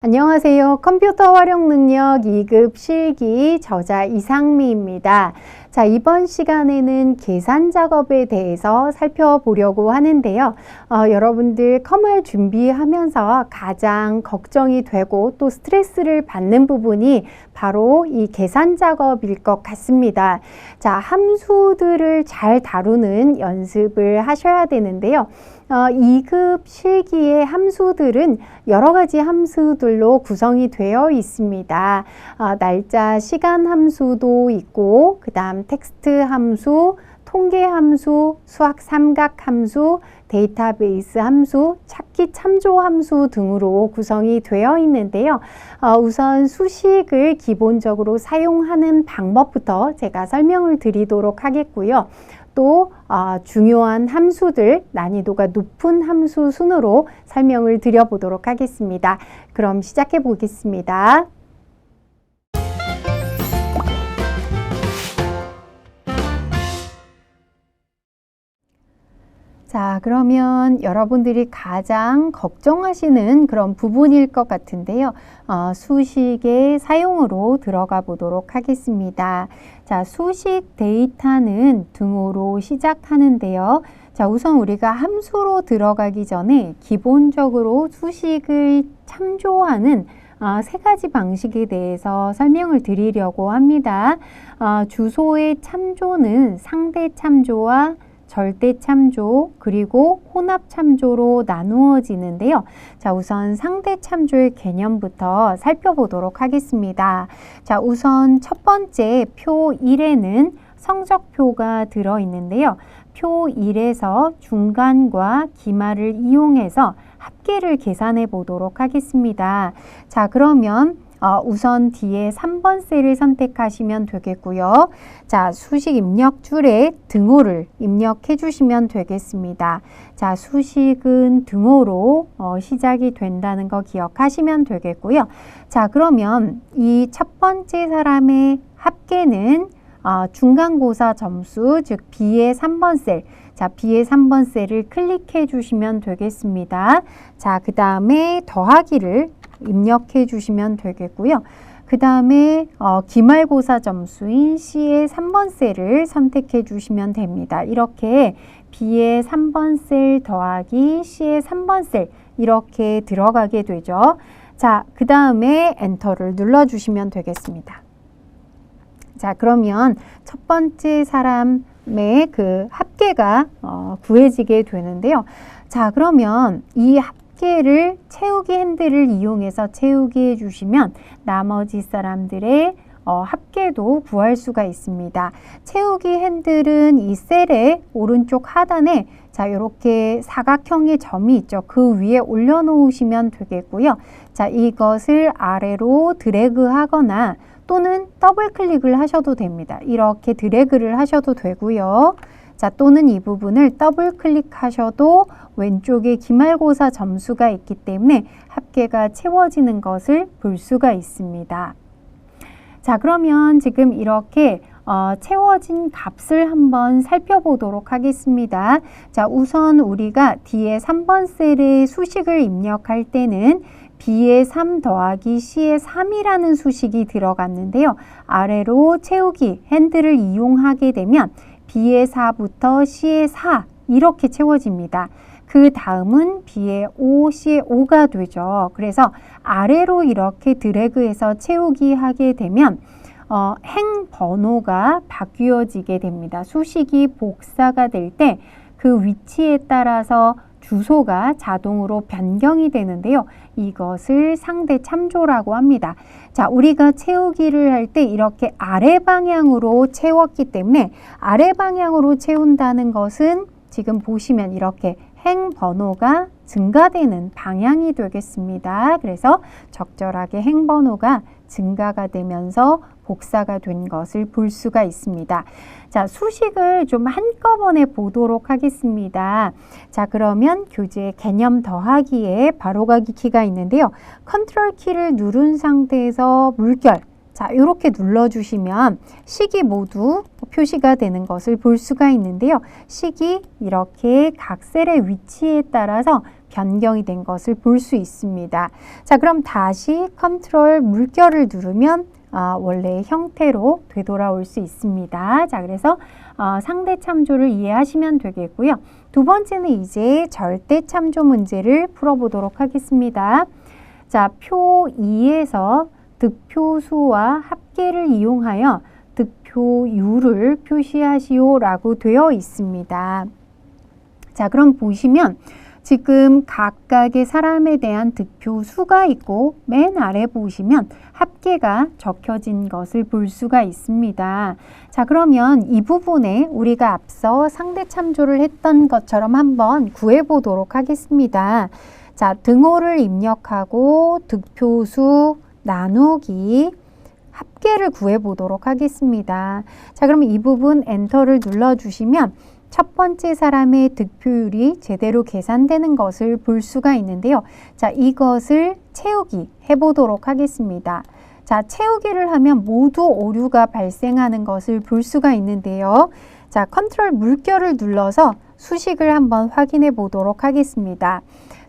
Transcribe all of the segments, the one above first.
안녕하세요. 컴퓨터 활용 능력 2급 실기 저자 이상미입니다. 자, 이번 시간에는 계산 작업에 대해서 살펴보려고 하는데요. 여러분들 컴활 준비하면서 가장 걱정이 되고 또 스트레스를 받는 부분이 바로 이 계산 작업일 것 같습니다. 자, 함수들을 잘 다루는 연습을 하셔야 되는데요. 2급 실기의 함수들은 여러 가지 함수들로 구성이 되어 있습니다. 날짜, 시간 함수도 있고, 그 다음 텍스트 함수, 통계 함수, 수학 삼각 함수, 데이터베이스 함수, 찾기 참조 함수 등으로 구성이 되어 있는데요. 우선 수식을 기본적으로 사용하는 방법부터 제가 설명을 드리도록 하겠고요. 또 중요한 함수들, 난이도가 높은 함수 순으로 설명을 드려보도록 하겠습니다. 그럼 시작해 보겠습니다. 자, 그러면 여러분들이 가장 걱정하시는 그런 부분일 것 같은데요. 수식의 사용으로 들어가 보도록 하겠습니다. 자, 수식 데이터는 등호로 시작하는데요. 자, 우선 우리가 함수로 들어가기 전에 기본적으로 수식을 참조하는 세 가지 방식에 대해서 설명을 드리려고 합니다. 주소의 참조는 상대 참조와 절대 참조 그리고 혼합 참조로 나누어지는데요. 자, 우선 상대 참조의 개념부터 살펴보도록 하겠습니다. 자, 우선 첫 번째 표 1에는 성적표가 들어있는데요. 표 1에서 중간과 기말을 이용해서 합계를 계산해 보도록 하겠습니다. 자, 그러면 우선 뒤에 3번 셀을 선택하시면 되겠고요. 자, 수식 입력줄에 등호를 입력해 주시면 되겠습니다. 자, 수식은 등호로 시작이 된다는 거 기억하시면 되겠고요. 자, 그러면 이 첫 번째 사람의 합계는 중간고사 점수, 즉 B의 3번 셀. 자, B의 3번 셀을 클릭해 주시면 되겠습니다. 자, 그 다음에 더하기를 입력해 주시면 되겠고요. 그 다음에 기말고사 점수인 C의 3번 셀을 선택해 주시면 됩니다. 이렇게 B의 3번 셀 더하기 C의 3번 셀 이렇게 들어가게 되죠. 자, 그 다음에 엔터를 눌러 주시면 되겠습니다. 자, 그러면 첫 번째 사람의 그 합계가 구해지게 되는데요. 자, 그러면 이 합계를 채우기 핸들을 이용해서 채우기 해주시면 나머지 사람들의 합계도 구할 수가 있습니다. 채우기 핸들은 이 셀의 오른쪽 하단에 자, 이렇게 사각형의 점이 있죠. 그 위에 올려놓으시면 되겠고요. 자, 이것을 아래로 드래그 하거나 또는 더블 클릭을 하셔도 됩니다. 이렇게 드래그를 하셔도 되고요. 자, 또는 이 부분을 더블 클릭하셔도 왼쪽에 기말고사 점수가 있기 때문에 합계가 채워지는 것을 볼 수가 있습니다. 자, 그러면 지금 이렇게 채워진 값을 한번 살펴보도록 하겠습니다. 자, 우선 우리가 뒤에 3번 셀에 수식을 입력할 때는 B의 3 더하기 C의 3이라는 수식이 들어갔는데요. 아래로 채우기 핸들을 이용하게 되면 B의 4부터 C의 4 이렇게 채워집니다. 그 다음은 B의 5, C의 5가 되죠. 그래서 아래로 이렇게 드래그해서 채우기 하게 되면 행 번호가 바뀌어지게 됩니다. 수식이 복사가 될 때 그 위치에 따라서 주소가 자동으로 변경이 되는데요. 이것을 상대 참조라고 합니다. 자, 우리가 채우기를 할 때 이렇게 아래 방향으로 채웠기 때문에 아래 방향으로 채운다는 것은 지금 보시면 이렇게 행 번호가 증가되는 방향이 되겠습니다. 그래서 적절하게 행 번호가 증가가 되면서 복사가 된 것을 볼 수가 있습니다. 자, 수식을 좀 한꺼번에 보도록 하겠습니다. 자, 그러면 교재 개념 더하기에 바로가기 키가 있는데요. 컨트롤 키를 누른 상태에서 물결, 자, 이렇게 눌러주시면 식이 모두 표시가 되는 것을 볼 수가 있는데요. 식이 이렇게 각 셀의 위치에 따라서 변경이 된 것을 볼 수 있습니다. 자, 그럼 다시 컨트롤 물결을 누르면 원래의 형태로 되돌아올 수 있습니다. 자, 그래서 상대 참조를 이해하시면 되겠고요. 두 번째는 이제 절대 참조 문제를 풀어보도록 하겠습니다. 자, 표 2에서 득표수와 합계를 이용하여 득표율을 표시하시오 라고 되어 있습니다. 자, 그럼 보시면 지금 각각의 사람에 대한 득표수가 있고 맨 아래 보시면 합계가 적혀진 것을 볼 수가 있습니다. 자, 그러면 이 부분에 우리가 앞서 상대 참조를 했던 것처럼 한번 구해 보도록 하겠습니다. 자, 등호를 입력하고 득표수 나누기 합계를 구해 보도록 하겠습니다. 자, 그럼 이 부분 엔터를 눌러주시면 첫 번째 사람의 득표율이 제대로 계산되는 것을 볼 수가 있는데요. 자, 이것을 채우기 해보도록 하겠습니다. 자, 채우기를 하면 모두 오류가 발생하는 것을 볼 수가 있는데요. 자, 컨트롤 물결을 눌러서 수식을 한번 확인해 보도록 하겠습니다.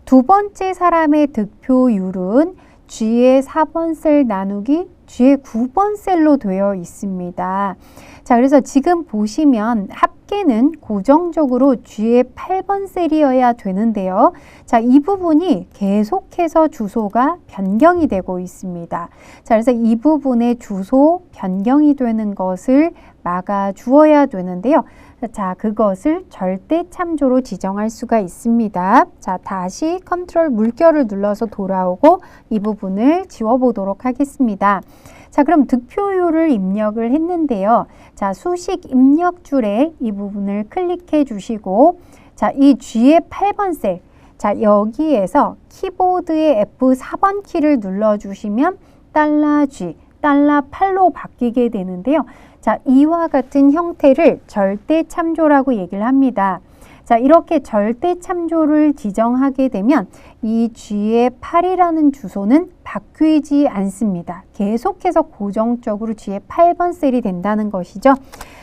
두 번째 사람의 득표율은 G의 4번 셀 나누기 G의 9번 셀로 되어 있습니다. 자, 그래서 지금 보시면 합계는 고정적으로 G의 8번 셀이어야 되는데요. 자, 이 부분이 계속해서 주소가 변경이 되고 있습니다. 자, 그래서 이 부분의 주소 변경이 되는 것을 막아 주어야 되는데요. 자, 그것을 절대 참조로 지정할 수가 있습니다. 자, 다시 컨트롤 물결을 눌러서 돌아오고 이 부분을 지워보도록 하겠습니다. 자, 그럼 득표율을 입력을 했는데요. 자, 수식 입력줄에 이 부분을 클릭해 주시고, 자, 이 G의 8번 셀, 자, 여기에서 키보드의 F4번 키를 눌러주시면 $G, $8로 바뀌게 되는데요. 자, 이와 같은 형태를 절대 참조라고 얘기를 합니다. 자, 이렇게 절대 참조를 지정하게 되면 이 G의 8이라는 주소는 바뀌지 않습니다. 계속해서 고정적으로 G의 8번 셀이 된다는 것이죠.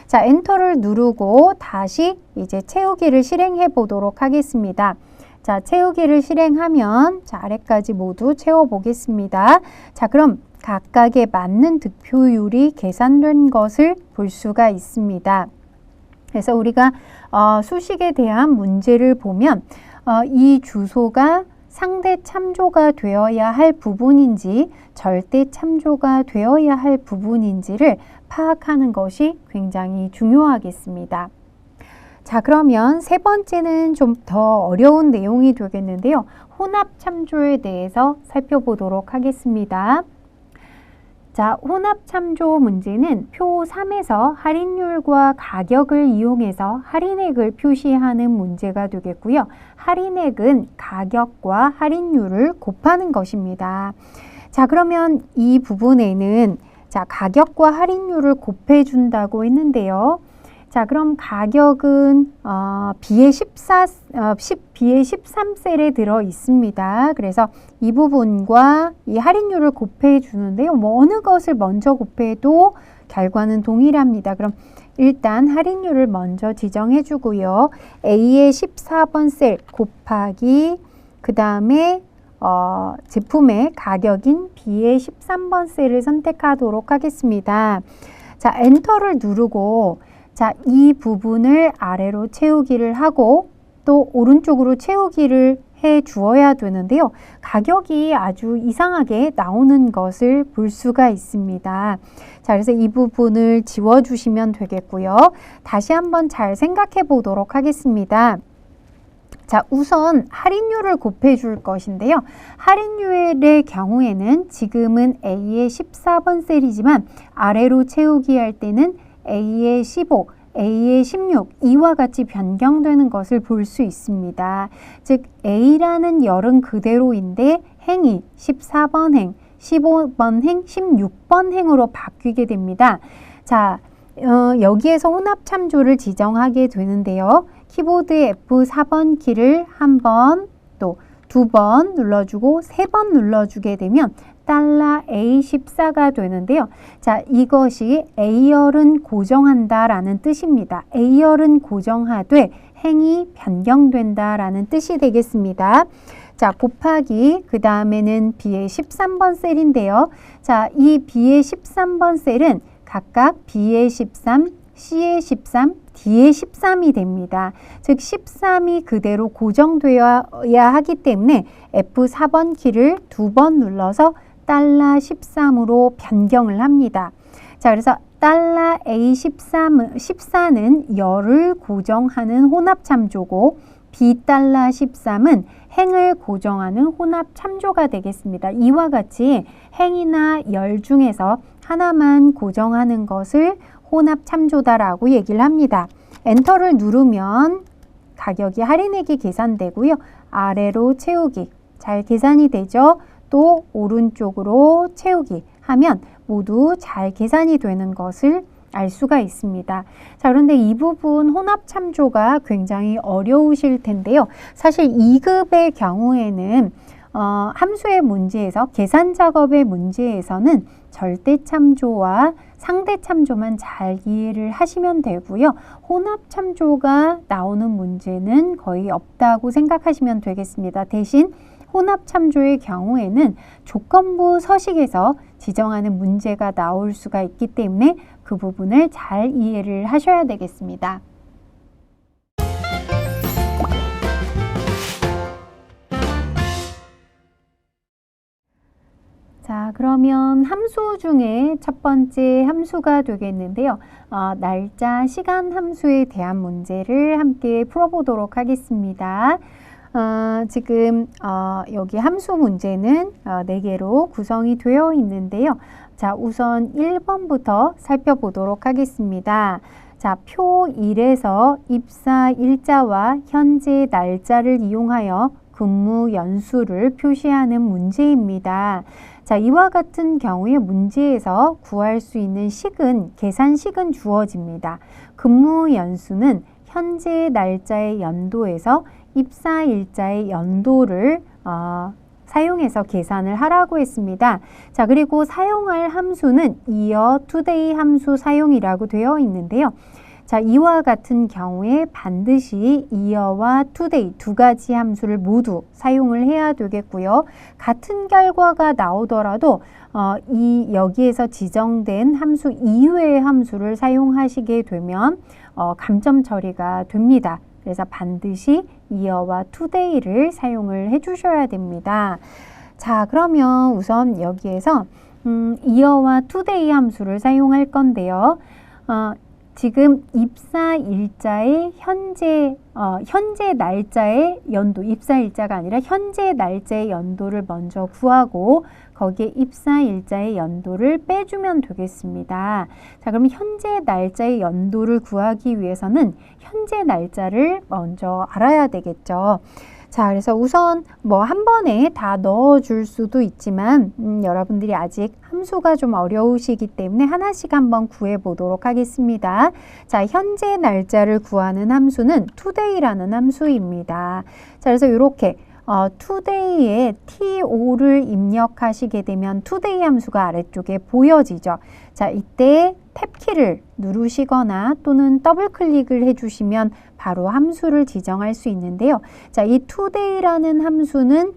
자, 엔터를 누르고 다시 이제 채우기를 실행해 보도록 하겠습니다. 자, 채우기를 실행하면 자, 아래까지 모두 채워 보겠습니다. 자, 그럼 각각에 맞는 득표율이 계산된 것을 볼 수가 있습니다. 그래서 우리가 수식에 대한 문제를 보면 이 주소가 상대 참조가 되어야 할 부분인지 절대 참조가 되어야 할 부분인지를 파악하는 것이 굉장히 중요하겠습니다. 자, 그러면 세 번째는 좀 더 어려운 내용이 되겠는데요. 혼합 참조에 대해서 살펴보도록 하겠습니다. 자, 혼합 참조 문제는 표 3에서 할인율과 가격을 이용해서 할인액을 표시하는 문제가 되겠고요. 할인액은 가격과 할인율을 곱하는 것입니다. 자, 그러면 이 부분에는 자, 가격과 할인율을 곱해 준다고 했는데요. 자, 그럼 가격은 B의 13셀에 들어 있습니다. 그래서 이 부분과 이 할인율을 곱해 주는데요. 뭐 어느 것을 먼저 곱해도 결과는 동일합니다. 그럼 일단 할인율을 먼저 지정해 주고요. A의 14번 셀 곱하기 그 다음에 제품의 가격인 B의 13번 셀을 선택하도록 하겠습니다. 자, 엔터를 누르고 자, 이 부분을 아래로 채우기를 하고 또 오른쪽으로 채우기를 해 주어야 되는데요. 가격이 아주 이상하게 나오는 것을 볼 수가 있습니다. 자, 그래서 이 부분을 지워주시면 되겠고요. 다시 한번 잘 생각해 보도록 하겠습니다. 자, 우선 할인율을 곱해 줄 것인데요. 할인율의 경우에는 지금은 A의 14번 셀이지만 아래로 채우기 할 때는 A의 15, A의 16 이와 같이 변경되는 것을 볼 수 있습니다. 즉 A라는 열은 그대로인데 행이 14번 행, 15번 행, 16번 행으로 바뀌게 됩니다. 자, 여기에서 혼합 참조를 지정하게 되는데요. 키보드의 F4번 키를 한 번, 또 두 번 눌러주고 세 번 눌러주게 되면 달러 A14가 되는데요. 자, 이것이 A열은 고정한다 라는 뜻입니다. A열은 고정하되 행이 변경된다 라는 뜻이 되겠습니다. 자, 곱하기 그 다음에는 B의 13번 셀인데요. 자, 이 B의 13번 셀은 각각 B의 13, C의 13, D의 13이 됩니다. 즉 13이 그대로 고정되어야 하기 때문에 F4번 키를 2번 눌러서 달러 13으로 변경을 합니다. 자, 그래서 달러 A14는 열을 고정하는 혼합참조고 B 달러 13은 행을 고정하는 혼합참조가 되겠습니다. 이와 같이 행이나 열 중에서 하나만 고정하는 것을 혼합참조다라고 얘기를 합니다. 엔터를 누르면 가격이 할인액이 계산되고요. 아래로 채우기 잘 계산이 되죠. 또 오른쪽으로 채우기 하면 모두 잘 계산이 되는 것을 알 수가 있습니다. 자, 그런데 이 부분 혼합참조가 굉장히 어려우실 텐데요. 사실 2급의 경우에는 함수의 문제에서 계산 작업의 문제에서는 절대참조와 상대참조만 잘 이해를 하시면 되고요. 혼합참조가 나오는 문제는 거의 없다고 생각하시면 되겠습니다. 대신 혼합참조의 경우에는 조건부 서식에서 지정하는 문제가 나올 수가 있기 때문에 그 부분을 잘 이해를 하셔야 되겠습니다. 자, 그러면 함수 중에 첫 번째 함수가 되겠는데요. 날짜, 시간 함수에 대한 문제를 함께 풀어보도록 하겠습니다. 지금 여기 함수 문제는 4개로 구성이 되어 있는데요. 자, 우선 1번부터 살펴보도록 하겠습니다. 자, 표 1에서 입사 일자와 현재 날짜를 이용하여 근무 연수를 표시하는 문제입니다. 자, 이와 같은 경우에 문제에서 구할 수 있는 식은, 계산식은 주어집니다. 근무 연수는 현재 날짜의 연도에서 입사 일자의 연도를 사용해서 계산을 하라고 했습니다. 자, 그리고 사용할 함수는 year, today 함수 사용이라고 되어 있는데요. 자, 이와 같은 경우에 반드시 year와 today 두 가지 함수를 모두 사용을 해야 되겠고요. 같은 결과가 나오더라도 여기에서 지정된 함수 이외의 함수를 사용하시게 되면 감점 처리가 됩니다. 그래서 반드시 year와 today를 사용을 해 주셔야 됩니다. 자, 그러면 우선 여기에서 year와 today 함수를 사용할 건데요. 지금 입사 일자의 현재 날짜의 연도, 입사 일자가 아니라 현재 날짜의 연도를 먼저 구하고 거기에 입사 일자의 연도를 빼주면 되겠습니다. 자, 그럼 현재 날짜의 연도를 구하기 위해서는 현재 날짜를 먼저 알아야 되겠죠. 자, 그래서 우선 한 번에 다 넣어줄 수도 있지만 여러분들이 아직 함수가 좀 어려우시기 때문에 하나씩 한번 구해 보도록 하겠습니다. 자, 현재 날짜를 구하는 함수는 today라는 함수입니다. 자, 그래서 이렇게 today에 to를 입력하시게 되면 today 함수가 아래쪽에 보여지죠. 자, 이때 탭키를 누르시거나 또는 더블 클릭을 해주시면 바로 함수를 지정할 수 있는데요. 자, 이 today라는 함수는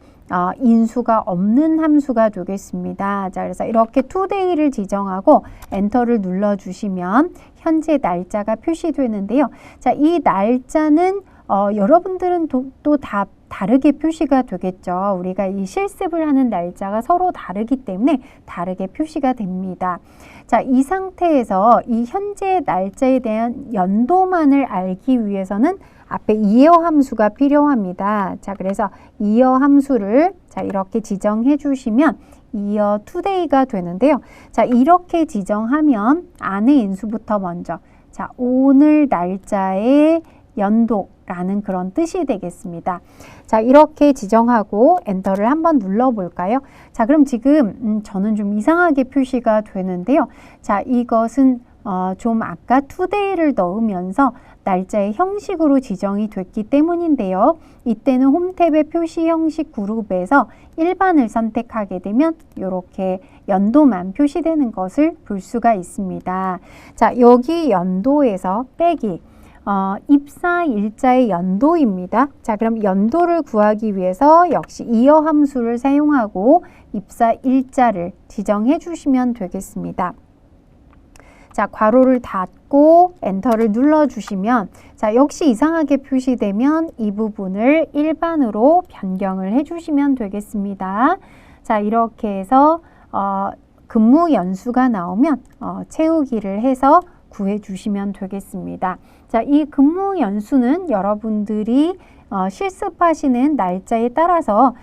인수가 없는 함수가 되겠습니다. 자, 그래서 이렇게 today를 지정하고 엔터를 눌러주시면 현재 날짜가 표시되는데요. 자, 이 날짜는 여러분들은 또 다 다르게 표시가 되겠죠. 우리가 이 실습을 하는 날짜가 서로 다르기 때문에 다르게 표시가 됩니다. 자, 이 상태에서 이 현재 날짜에 대한 연도만을 알기 위해서는 앞에 year 함수가 필요합니다. 자, 그래서 year 함수를 이렇게 지정해 주시면 year today가 되는데요. 자, 이렇게 지정하면 안에 인수부터 먼저 오늘 날짜의 연도라는 그런 뜻이 되겠습니다. 자, 이렇게 지정하고 엔터를 한번 눌러볼까요? 자, 그럼 지금 저는 좀 이상하게 표시가 되는데요. 자, 이것은 좀 아까 today를 넣으면서 날짜의 형식으로 지정이 됐기 때문인데요. 이때는 홈탭의 표시 형식 그룹에서 일반을 선택하게 되면 이렇게 연도만 표시되는 것을 볼 수가 있습니다. 자, 여기 연도에서 빼기 입사 일자의 연도입니다. 자, 그럼 연도를 구하기 위해서 역시 이어 함수를 사용하고 입사 일자를 지정해 주시면 되겠습니다. 자, 괄호를 닫고 엔터를 눌러주시면 자, 역시 이상하게 표시되면 이 부분을 일반으로 변경을 해주시면 되겠습니다. 자, 이렇게 해서 근무 연수가 나오면 채우기를 해서 구해주시면 되겠습니다. 자, 이 근무 연수는 여러분들이 실습하시는 날짜에 따라서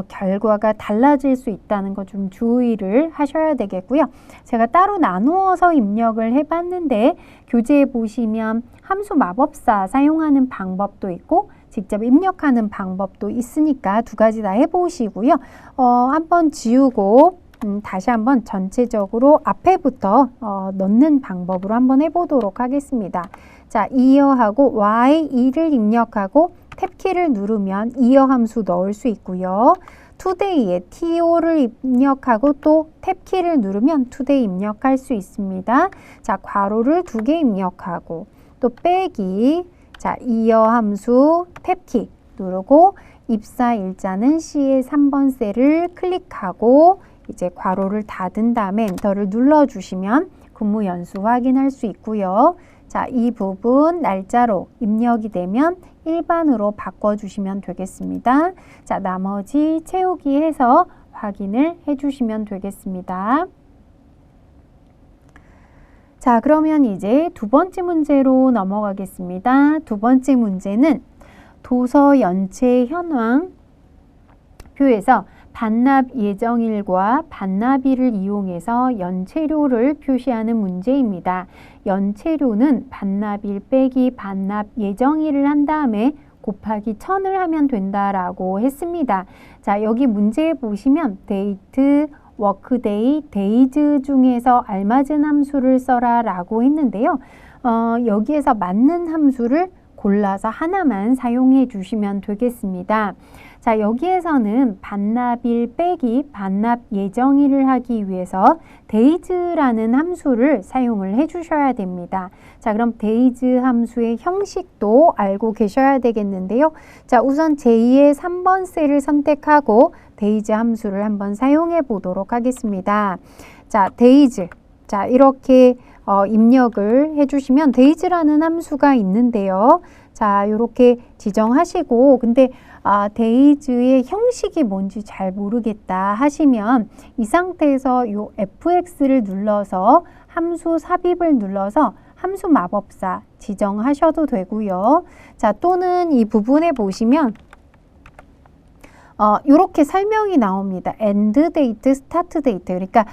결과가 달라질 수 있다는 거 좀 주의를 하셔야 되겠고요. 제가 따로 나누어서 입력을 해봤는데 교재에 보시면 함수 마법사 사용하는 방법도 있고 직접 입력하는 방법도 있으니까 두 가지 다 해보시고요. 한번 지우고 다시 한번 전체적으로 앞에부터 넣는 방법으로 한번 해보도록 하겠습니다. 자, 이어하고 Y2를 입력하고 탭키를 누르면 이어 함수 넣을 수 있고요. today에 to를 입력하고 또 탭키를 누르면 today 입력할 수 있습니다. 자, 괄호를 2개 입력하고 또 빼기, 자, 이어 함수 탭키 누르고 입사 일자는 C의 3번 셀을 클릭하고 이제 괄호를 닫은 다음에 엔터를 눌러주시면 근무 연수 확인할 수 있고요. 자, 이 부분 날짜로 입력이 되면 일반으로 바꿔주시면 되겠습니다. 자, 나머지 채우기 해서 확인을 해주시면 되겠습니다. 자, 그러면 이제 두 번째 문제로 넘어가겠습니다. 두 번째 문제는 도서 연체 현황 표에서 반납 예정일과 반납일을 이용해서 연체료를 표시하는 문제입니다. 연체료는 반납일 빼기 반납 예정일을 한 다음에 곱하기 1000을 하면 된다라고 했습니다. 자, 여기 문제에 보시면 데이트, 워크데이, 데이즈 중에서 알맞은 함수를 써라 라고 했는데요. 여기에서 맞는 함수를 골라서 하나만 사용해 주시면 되겠습니다. 자, 여기에서는 반납일 빼기 반납 예정일을 하기 위해서 데이즈라는 함수를 사용을 해 주셔야 됩니다. 자, 그럼 데이즈 함수의 형식도 알고 계셔야 되겠는데요. 자, 우선 제2의 3번 셀을 선택하고 데이즈 함수를 한번 사용해 보도록 하겠습니다. 자, 데이즈. 자, 이렇게 입력을 해주시면 데이즈라는 함수가 있는데요. 자, 이렇게 지정하시고 근데 데이즈의 형식이 뭔지 잘 모르겠다 하시면 이 상태에서 요 FX를 눌러서 함수 삽입을 눌러서 함수 마법사 지정하셔도 되고요. 자, 또는 이 부분에 보시면 이렇게 설명이 나옵니다. end date, start date. 그러니까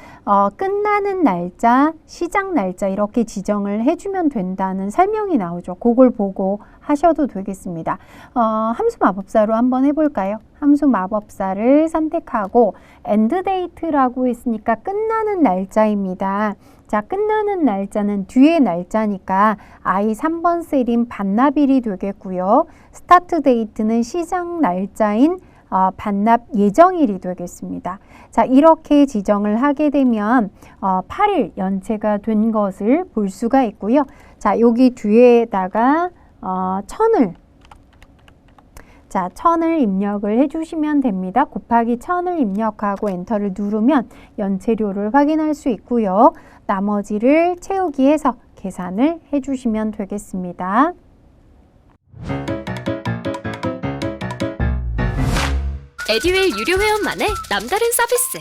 끝나는 날짜, 시작 날짜 이렇게 지정을 해주면 된다는 설명이 나오죠. 그걸 보고 하셔도 되겠습니다. 함수 마법사로 한번 해볼까요? 함수 마법사를 선택하고 end date라고 했으니까 끝나는 날짜입니다. 자, 끝나는 날짜는 뒤의 날짜니까 I 3번 셀인 반납일이 되겠고요. start date는 시작 날짜인 반납 예정일이 되겠습니다. 자, 이렇게 지정을 하게 되면 8일 연체가 된 것을 볼 수가 있고요. 자, 여기 뒤에다가 1000을 자, 1000을 입력을 해주시면 됩니다. 곱하기 1000을 입력하고 엔터를 누르면 연체료를 확인할 수 있고요. 나머지를 채우기해서 계산을 해주시면 되겠습니다. 에듀윌 유료 회원만의 남다른 서비스.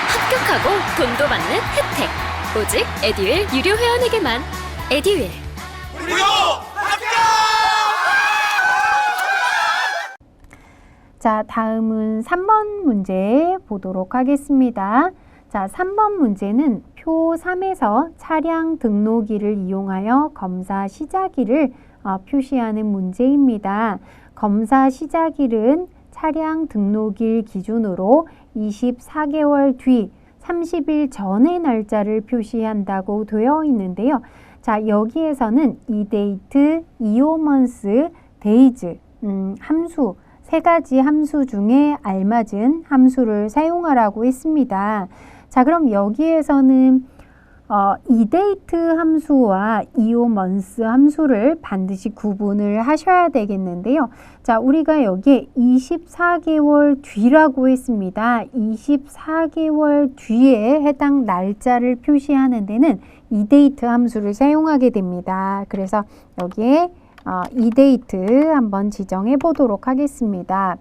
합격하고 돈도 받는 혜택. 오직 에듀윌 유료 회원에게만. 에듀윌 무료 합격! 자, 다음은 3번 문제 보도록 하겠습니다. 자, 3번 문제는 표 3에서 차량 등록일을 이용하여 검사 시작일을 표시하는 문제입니다. 검사 시작일은 차량 등록일 기준으로 24개월 뒤 30일 전의 날짜를 표시한다고 되어 있는데요. 자, 여기에서는 이 데이트, 이오먼스, 데이즈 함수 세 가지 함수 중에 알맞은 함수를 사용하라고 했습니다. 자, 그럼 여기에서는 이 데이트 함수와 이오먼스 함수를 반드시 구분을 하셔야 되겠는데요. 자, 우리가 여기에 24개월 뒤라고 했습니다. 24개월 뒤에 해당 날짜를 표시하는 데는 이 데이트 함수를 사용하게 됩니다. 그래서 여기에 이 데이트 한번 지정해 보도록 하겠습니다.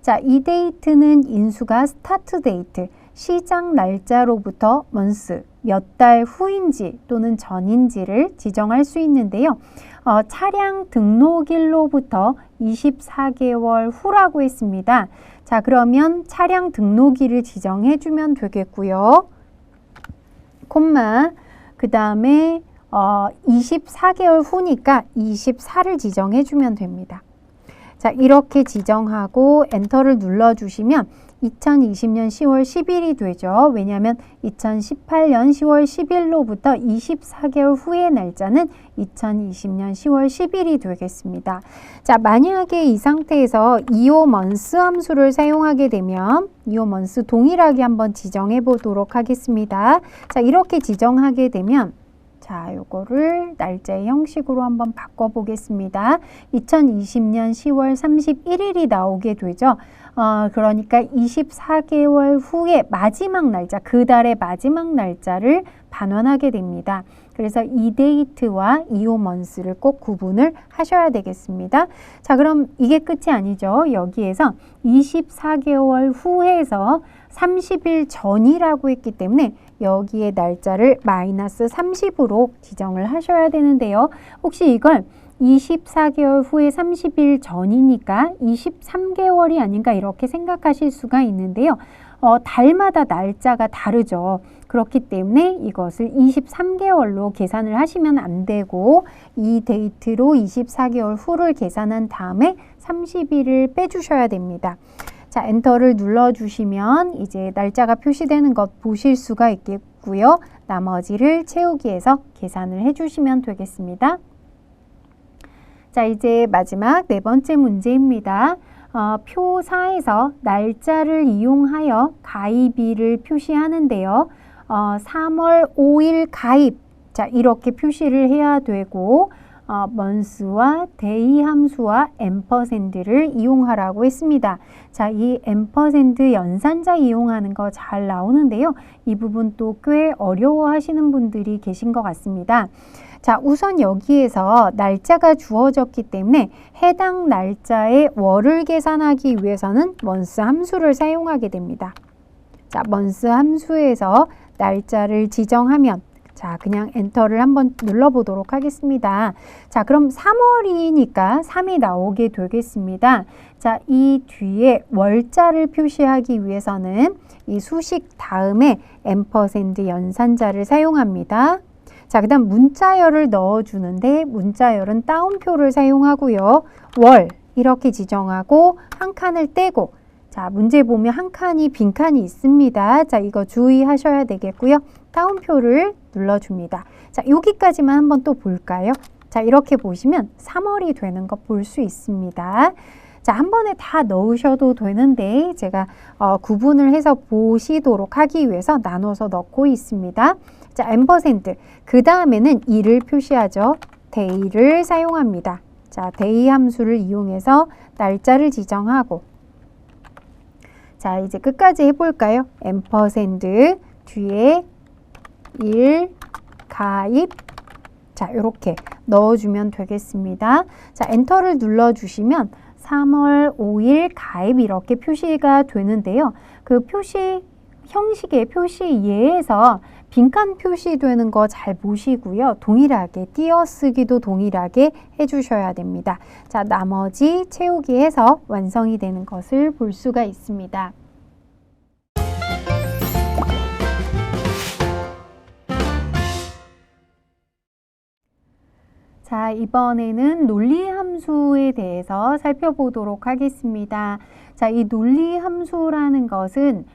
자, 이 데이트는 인수가 스타트 데이트, 시작 날짜로부터 먼스, 몇 달 후인지 또는 전인지를 지정할 수 있는데요. 차량 등록일로부터 24개월 후라고 했습니다. 자, 그러면 차량 등록일을 지정해 주면 되겠고요. 콤마, 그 다음에 24개월 후니까 24를 지정해 주면 됩니다. 자, 이렇게 지정하고 엔터를 눌러주시면 2020년 10월 10일이 되죠. 왜냐하면 2018년 10월 10일로부터 24개월 후의 날짜는 2020년 10월 10일이 되겠습니다. 자, 만약에 이 상태에서 이오먼스 함수를 사용하게 되면 이오먼스 동일하게 한번 지정해 보도록 하겠습니다. 자, 이렇게 지정하게 되면 자, 요거를 날짜의 형식으로 한번 바꿔 보겠습니다. 2020년 10월 31일이 나오게 되죠. 그러니까 24개월 후에 마지막 날짜, 그 달의 마지막 날짜를 반환하게 됩니다. 그래서 이 데이트와 이오먼스를 꼭 구분을 하셔야 되겠습니다. 자, 그럼 이게 끝이 아니죠. 여기에서 24개월 후에서 30일 전이라고 했기 때문에 여기에 날짜를 마이너스 30으로 지정을 하셔야 되는데요. 혹시 이걸 24개월 후에 30일 전이니까 23개월이 아닌가 이렇게 생각하실 수가 있는데요. 달마다 날짜가 다르죠. 그렇기 때문에 이것을 23개월로 계산을 하시면 안 되고 이 데이트로 24개월 후를 계산한 다음에 30일을 빼주셔야 됩니다. 자, 엔터를 눌러주시면 이제 날짜가 표시되는 것 보실 수가 있겠고요. 나머지를 채우기에서 계산을 해주시면 되겠습니다. 자, 이제 마지막 네 번째 문제입니다. 표 4에서 날짜를 이용하여 가입일을 표시하는데요. 3월 5일 가입, 자, 이렇게 표시를 해야 되고 먼스와 데이 함수와 앰퍼샌드를 이용하라고 했습니다. 자, 이 앰퍼샌드 연산자 이용하는 거 잘 나오는데요. 이 부분 또 꽤 어려워하시는 분들이 계신 것 같습니다. 자, 우선 여기에서 날짜가 주어졌기 때문에 해당 날짜의 월을 계산하기 위해서는 먼스 함수를 사용하게 됩니다. 자, 먼스 함수에서 날짜를 지정하면 자, 그냥 엔터를 한번 눌러보도록 하겠습니다. 자, 그럼 3월이니까 3이 나오게 되겠습니다. 자, 이 뒤에 월자를 표시하기 위해서는 이 수식 다음에 앰퍼샌드 연산자를 사용합니다. 자, 그 다음 문자열을 넣어주는데 문자열은 따옴표를 사용하고요. 월 이렇게 지정하고 한 칸을 떼고 자, 문제 보면 한 칸이 빈 칸이 있습니다. 자, 이거 주의하셔야 되겠고요. 따옴표를 눌러줍니다. 자, 여기까지만 한번 또 볼까요? 자, 이렇게 보시면 3월이 되는 거 볼 수 있습니다. 자, 한 번에 다 넣으셔도 되는데 제가 구분을 해서 보시도록 하기 위해서 나눠서 넣고 있습니다. 자, 앰퍼샌드 그 다음에는 2를 표시하죠. 데이를 사용합니다. 자, 데이 함수를 이용해서 날짜를 지정하고 자, 이제 끝까지 해볼까요? 앰퍼샌드 뒤에 1 가입 자, 이렇게 넣어주면 되겠습니다. 자, 엔터를 눌러주시면 3월 5일 가입 이렇게 표시가 되는데요. 그 표시 형식의 표시 예에서 빈칸 표시되는 거 잘 보시고요. 동일하게 띄어쓰기도 동일하게 해주셔야 됩니다. 자, 나머지 채우기 해서 완성이 되는 것을 볼 수가 있습니다. 자, 이번에는 논리함 논리함수에 대해서 살펴보도록 하겠습니다. 자, 이 논리함수라는 것은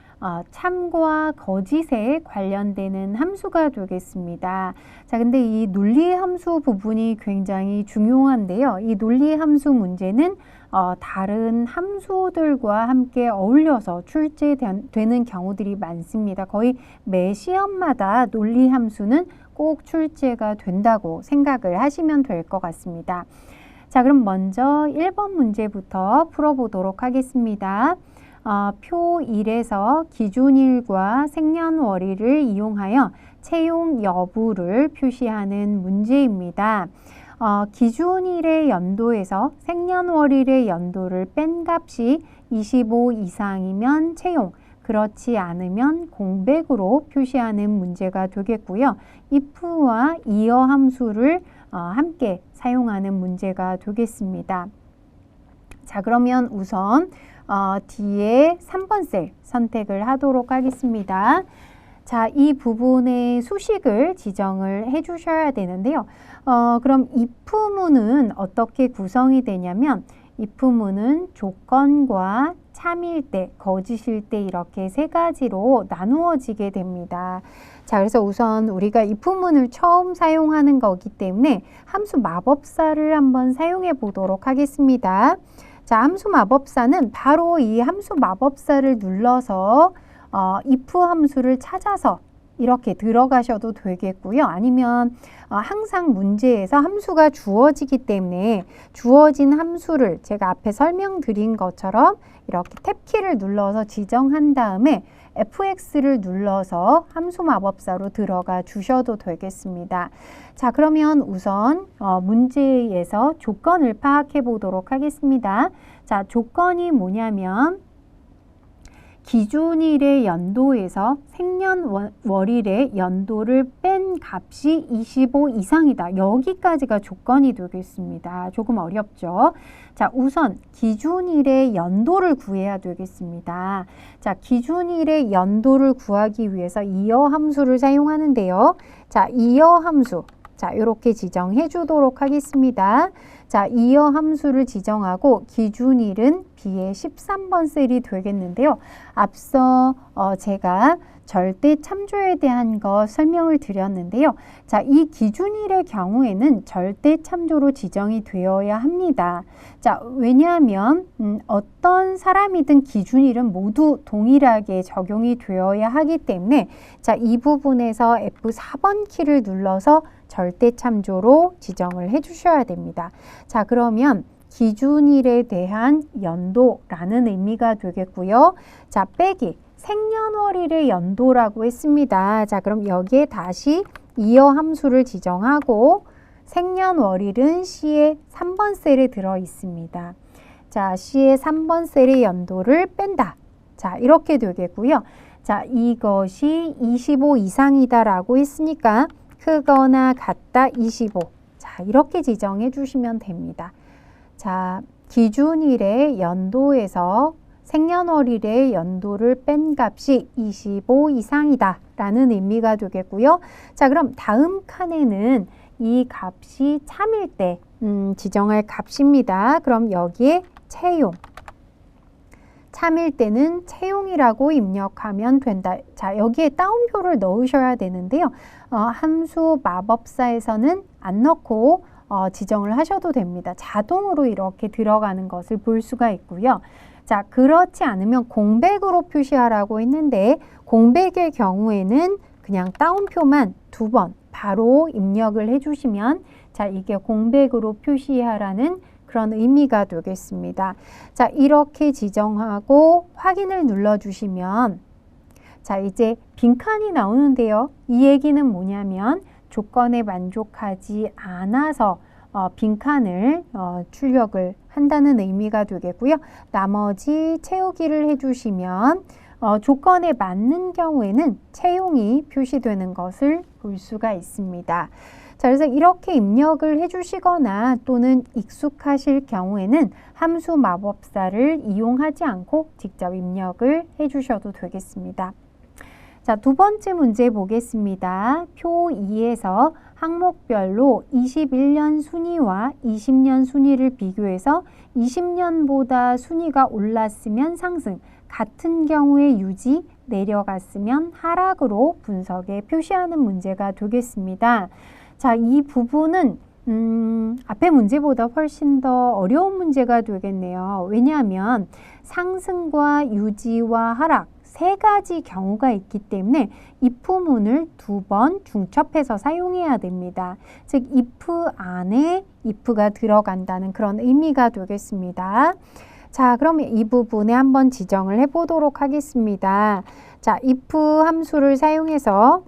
참과 거짓에 관련되는 함수가 되겠습니다. 자, 근데 이 논리함수 부분이 굉장히 중요한데요. 이 논리함수 문제는 다른 함수들과 함께 어울려서 출제되는 경우들이 많습니다. 거의 매 시험마다 논리함수는 꼭 출제가 된다고 생각을 하시면 될 것 같습니다. 자, 그럼 먼저 1번 문제부터 풀어보도록 하겠습니다. 표 1에서 기준일과 생년월일을 이용하여 채용 여부를 표시하는 문제입니다. 기준일의 연도에서 생년월일의 연도를 뺀 값이 25 이상이면 채용, 그렇지 않으면 공백으로 표시하는 문제가 되겠고요. if와 이어 함수를 함께 사용하는 문제가 되겠습니다. 자, 그러면 우선 뒤에 3번 셀 선택을 하도록 하겠습니다. 자, 이 부분의 수식을 지정을 해 주셔야 되는데요. 그럼 if문은 어떻게 구성이 되냐면 if문은 조건과 참일 때, 거짓일 때 이렇게 세 가지로 나누어지게 됩니다. 자, 그래서 우선 우리가 if문을 처음 사용하는 거기 때문에 함수 마법사를 한번 사용해 보도록 하겠습니다. 자, 함수 마법사는 바로 이 함수 마법사를 눌러서 if 함수를 찾아서 이렇게 들어가셔도 되겠고요. 아니면 항상 문제에서 함수가 주어지기 때문에 주어진 함수를 제가 앞에 설명드린 것처럼 이렇게 탭키를 눌러서 지정한 다음에 fx를 눌러서 함수 마법사로 들어가 주셔도 되겠습니다. 자, 그러면 우선 문제에서 조건을 파악해 보도록 하겠습니다. 자, 조건이 뭐냐면 기준일의 연도에서 생년월일의 연도를 뺀 값이 25 이상이다. 여기까지가 조건이 되겠습니다. 조금 어렵죠? 자, 우선 기준일의 연도를 구해야 되겠습니다. 자, 기준일의 연도를 구하기 위해서 이어 함수를 사용하는데요. 자, 이어 함수. 자, 이렇게 지정해 주도록 하겠습니다. 자, 이어 함수를 지정하고 기준일은 B의 13번 셀이 되겠는데요. 앞서 제가 절대 참조에 대한 거 설명을 드렸는데요. 자, 이 기준일의 경우에는 절대 참조로 지정이 되어야 합니다. 자, 왜냐하면 어떤 사람이든 기준일은 모두 동일하게 적용이 되어야 하기 때문에 자, 이 부분에서 F4번 키를 눌러서 절대 참조로 지정을 해 주셔야 됩니다. 자, 그러면 기준일에 대한 연도라는 의미가 되겠고요. 자, 빼기 생년월일의 연도라고 했습니다. 자, 그럼 여기에 다시 이어 함수를 지정하고 생년월일은 C의 3번 셀에 들어 있습니다. 자, C의 3번 셀의 연도를 뺀다. 자, 이렇게 되겠고요. 자, 이것이 25 이상이다 라고 했으니까 크거나 같다 25. 자, 이렇게 지정해 주시면 됩니다. 자, 기준일의 연도에서 생년월일의 연도를 뺀 값이 25 이상이다 라는 의미가 되겠고요. 자, 그럼 다음 칸에는 이 값이 참일 때 지정할 값입니다. 그럼 여기에 채용. 참일 때는 채용이라고 입력하면 된다. 자, 여기에 따옴표를 넣으셔야 되는데요. 함수 마법사에서는 안 넣고 지정을 하셔도 됩니다. 자동으로 이렇게 들어가는 것을 볼 수가 있고요. 자, 그렇지 않으면 공백으로 표시하라고 했는데 공백의 경우에는 그냥 따옴표만 2번 바로 입력을 해주시면 자, 이게 공백으로 표시하라는 그런 의미가 되겠습니다. 자, 이렇게 지정하고 확인을 눌러주시면 자, 이제 빈칸이 나오는데요. 이 얘기는 뭐냐면 조건에 만족하지 않아서 빈칸을 출력을 한다는 의미가 되겠고요. 나머지 채우기를 해주시면 조건에 맞는 경우에는 채용이 표시되는 것을 볼 수가 있습니다. 자, 그래서 이렇게 입력을 해주시거나 또는 익숙하실 경우에는 함수 마법사를 이용하지 않고 직접 입력을 해주셔도 되겠습니다. 자, 두 번째 문제 보겠습니다. 표 2에서 항목별로 21년 순위와 20년 순위를 비교해서 20년보다 순위가 올랐으면 상승, 같은 경우에 유지, 내려갔으면 하락으로 분석에 표시하는 문제가 되겠습니다. 자, 이 부분은 앞의 문제보다 훨씬 더 어려운 문제가 되겠네요. 왜냐하면 상승과 유지와 하락 세 가지 경우가 있기 때문에 if문을 두 번 중첩해서 사용해야 됩니다. 즉 if 안에 if가 들어간다는 그런 의미가 되겠습니다. 자, 그럼 이 부분에 한번 지정을 해보도록 하겠습니다. 자, if 함수를 사용해서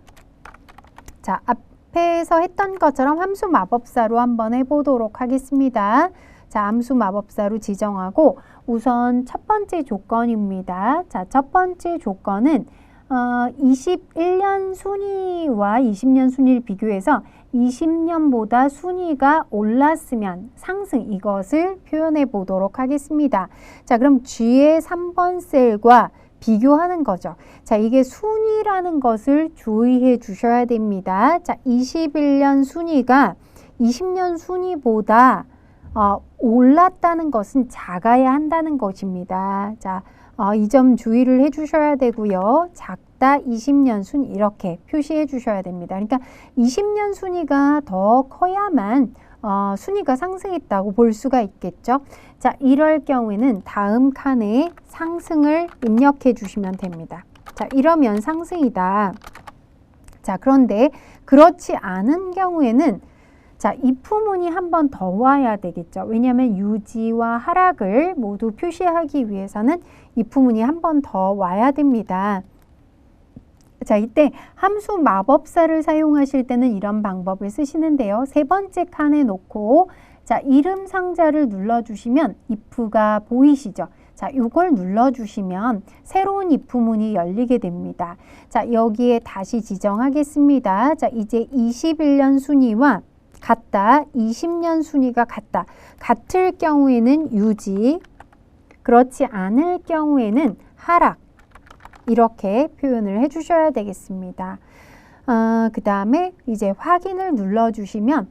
자, 앞에서 했던 것처럼 함수 마법사로 한번 해보도록 하겠습니다. 자, 함수 마법사로 지정하고 우선 첫 번째 조건입니다. 자, 첫 번째 조건은 21년 순위와 20년 순위를 비교해서 20년보다 순위가 올랐으면 상승, 이것을 표현해 보도록 하겠습니다. 자, 그럼 G의 3번 셀과 비교하는 거죠. 자, 이게 순위라는 것을 주의해 주셔야 됩니다. 자, 21년 순위가 20년 순위보다 올랐다는 것은 작아야 한다는 것입니다. 자, 이 점 주의를 해 주셔야 되고요. 작다 20년 순위 이렇게 표시해 주셔야 됩니다. 그러니까 20년 순위가 더 커야만 순위가 상승했다고 볼 수가 있겠죠. 자, 이럴 경우에는 다음 칸에 상승을 입력해 주시면 됩니다. 자, 이러면 상승이다. 자, 그런데 그렇지 않은 경우에는 자, if문이 한 번 더 와야 되겠죠. 왜냐하면 유지와 하락을 모두 표시하기 위해서는 if문이 한 번 더 와야 됩니다. 자, 이때 함수 마법사를 사용하실 때는 이런 방법을 쓰시는데요. 세 번째 칸에 놓고 자, 이름 상자를 눌러주시면 if가 보이시죠? 자, 이걸 눌러주시면 새로운 if문이 열리게 됩니다. 자, 여기에 다시 지정하겠습니다. 자, 이제 21년 순위와 같다, 20년 순위가 같다. 같을 경우에는 유지, 그렇지 않을 경우에는 하락. 이렇게 표현을 해주셔야 되겠습니다. 그 다음에 이제 확인을 눌러주시면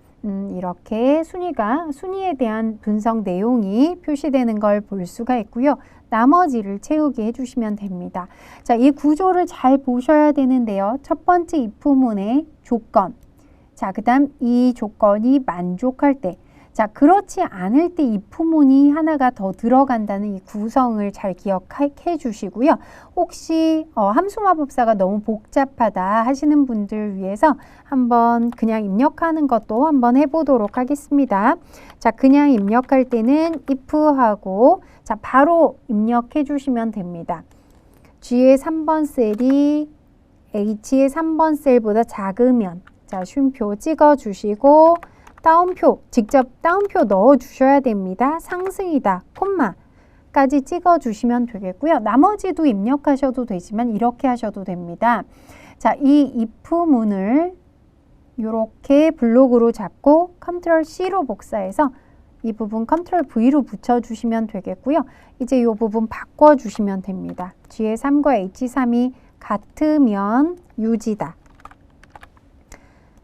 이렇게 순위에 대한 분석 내용이 표시되는 걸 볼 수가 있고요. 나머지를 채우게 해주시면 됩니다. 자, 이 구조를 잘 보셔야 되는데요. 첫 번째 if문의 조건. 자, 그 다음 이 조건이 만족할 때, 자, 그렇지 않을 때 if문이 하나가 더 들어간다는 이 구성을 잘 기억해 주시고요. 혹시 함수 마법사가 너무 복잡하다 하시는 분들 위해서 한번 그냥 입력하는 것도 한번 해보도록 하겠습니다. 자, 그냥 입력할 때는 if하고 자, 바로 입력해 주시면 됩니다. G의 3번 셀이 H의 3번 셀보다 작으면 자, 쉼표 찍어 주시고 따옴표, 직접 따옴표 넣어 주셔야 됩니다. 상승이다, 콤마까지 찍어 주시면 되겠고요. 나머지도 입력하셔도 되지만 이렇게 하셔도 됩니다. 자, 이 if문을 이렇게 블록으로 잡고 컨트롤 C로 복사해서 이 부분 컨트롤 V로 붙여주시면 되겠고요. 이제 이 부분 바꿔주시면 됩니다. G의 3과 H3이 같으면 유지다.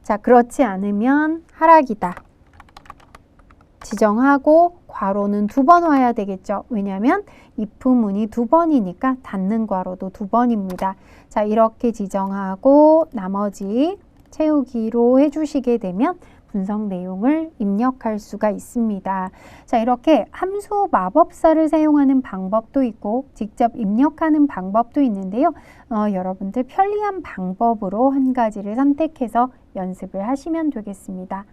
자, 그렇지 않으면 하락이다. 지정하고 괄호는 두 번 와야 되겠죠. 왜냐하면 if문이 두 번이니까 닫는 괄호도 두 번입니다. 자, 이렇게 지정하고 나머지 채우기로 해주시게 되면 분석 내용을 입력할 수가 있습니다. 자, 이렇게 함수 마법사를 사용하는 방법도 있고 직접 입력하는 방법도 있는데요. 여러분들 편리한 방법으로 한 가지를 선택해서 연습을 하시면 되겠습니다.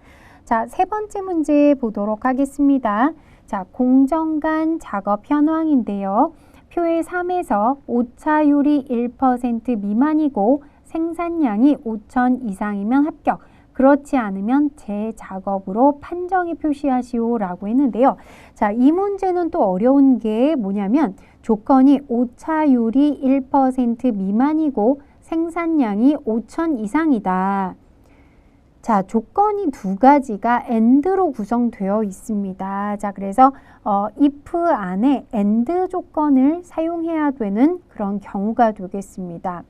자, 세 번째 문제 보도록 하겠습니다. 자, 공정간 작업 현황인데요. 표의 3에서 오차율이 1% 미만이고 생산량이 5천 이상이면 합격. 그렇지 않으면 재작업으로 판정에 표시하시오 라고 했는데요. 자, 이 문제는 또 어려운 게 뭐냐면 조건이 오차율이 1% 미만이고 생산량이 5천 이상이다. 자, 조건이 두 가지가 AND로 구성되어 있습니다. 자, 그래서 if 안에 AND 조건을 사용해야 되는 그런 경우가 되겠습니다.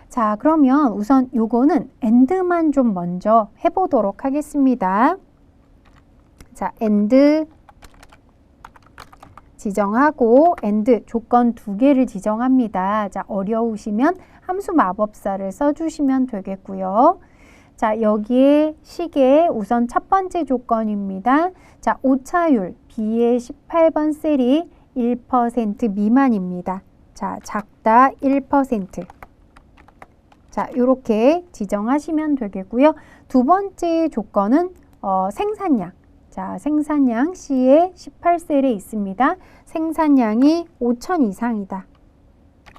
자, 그러면 우선 요거는 and만 좀 먼저 해보도록 하겠습니다. 자, and 지정하고 and 조건 두 개를 지정합니다. 자, 어려우시면 함수 마법사를 써주시면 되겠고요. 자, 여기에 식에 우선 첫 번째 조건입니다. 자, 오차율 B의 18번 셀이 1% 미만입니다. 자, 작다 1%. 자, 이렇게 지정하시면 되겠고요. 두 번째 조건은 생산량. 자, 생산량 C의 18셀에 있습니다. 생산량이 5천 이상이다.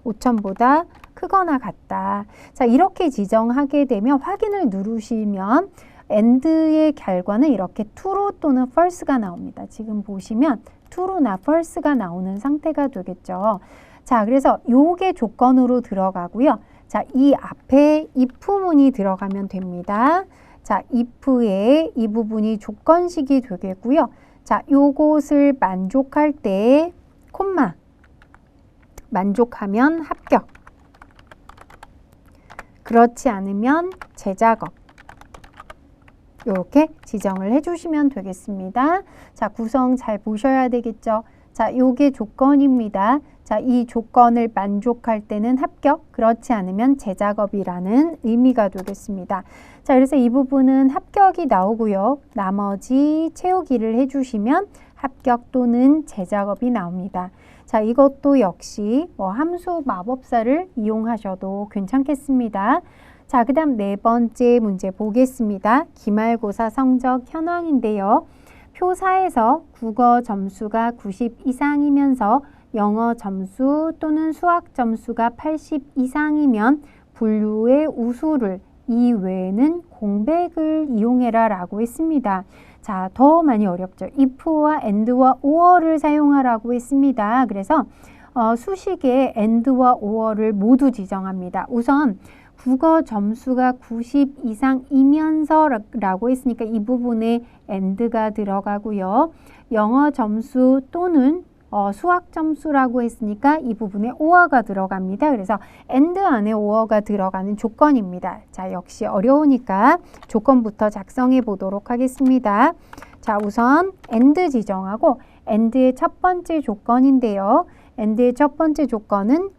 5천보다 크거나 같다. 자, 이렇게 지정하게 되면 확인을 누르시면 and의 결과는 이렇게 true 또는 false가 나옵니다. 지금 보시면 true나 false가 나오는 상태가 되겠죠. 자, 그래서 요게 조건으로 들어가고요. 자, 이 앞에 if문이 들어가면 됩니다. 자, if의 이 부분이 조건식이 되겠고요. 자, 요것을 만족할 때 콤마 만족하면 합격. 그렇지 않으면 재작업. 이렇게 지정을 해주시면 되겠습니다. 자, 구성 잘 보셔야 되겠죠. 자, 요게 조건입니다. 자, 이 조건을 만족할 때는 합격, 그렇지 않으면 재작업이라는 의미가 되겠습니다. 자, 그래서 이 부분은 합격이 나오고요. 나머지 채우기를 해주시면 합격 또는 재작업이 나옵니다. 자, 이것도 역시 함수 마법사를 이용하셔도 괜찮겠습니다. 자, 그 다음 네 번째 문제 보겠습니다. 기말고사 성적 현황인데요. 표4에서 국어 점수가 90 이상이면서 영어 점수 또는 수학 점수가 80 이상이면 분류의 우수를 이외에는 공백을 이용해라 라고 했습니다. 자, 더 많이 어렵죠. if와 and와 or를 사용하라고 했습니다. 그래서 수식에 and와 or를 모두 지정합니다. 우선 국어 점수가 90 이상이면서 라고 했으니까 이 부분에 and가 들어가고요. 영어 점수 또는 수학 점수라고 했으니까 이 부분에 or가 들어갑니다. 그래서 and 안에 or가 들어가는 조건입니다. 자, 역시 어려우니까 조건부터 작성해 보도록 하겠습니다. 자, 우선 and 지정하고 and의 첫 번째 조건인데요. and의 첫 번째 조건은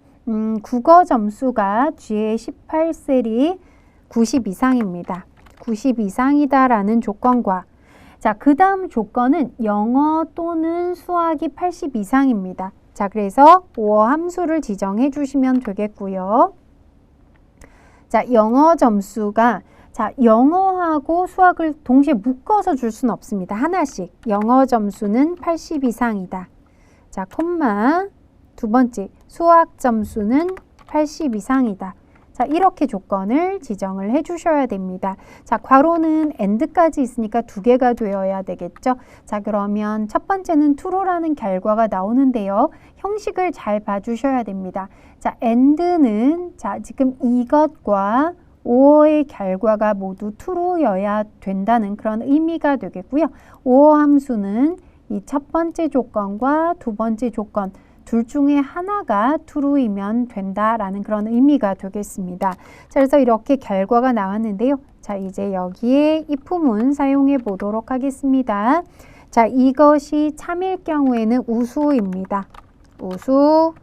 국어 점수가 G의 18셀이 90 이상입니다. 90 이상이다라는 조건과 자, 그 다음 조건은 영어 또는 수학이 80 이상입니다. 자, 그래서 or 함수를 지정해 주시면 되겠고요. 자, 영어 점수가 자, 영어하고 수학을 동시에 묶어서 줄 수는 없습니다. 하나씩. 영어 점수는 80 이상이다. 자, 콤마. 두 번째, 수학 점수는 80 이상이다. 자, 이렇게 조건을 지정을 해 주셔야 됩니다. 자, 괄호는 and까지 있으니까 두 개가 되어야 되겠죠. 자, 그러면 첫 번째는 true라는 결과가 나오는데요. 형식을 잘 봐주셔야 됩니다. 자, and는 자, 지금 이것과 or의 결과가 모두 true여야 된다는 그런 의미가 되겠고요. or 함수는 이 첫 번째 조건과 두 번째 조건 둘 중에 하나가 true이면 된다라는 그런 의미가 되겠습니다. 자, 그래서 이렇게 결과가 나왔는데요. 자, 이제 여기에 if문 사용해 보도록 하겠습니다. 자, 이것이 참일 경우에는 우수입니다. 우수.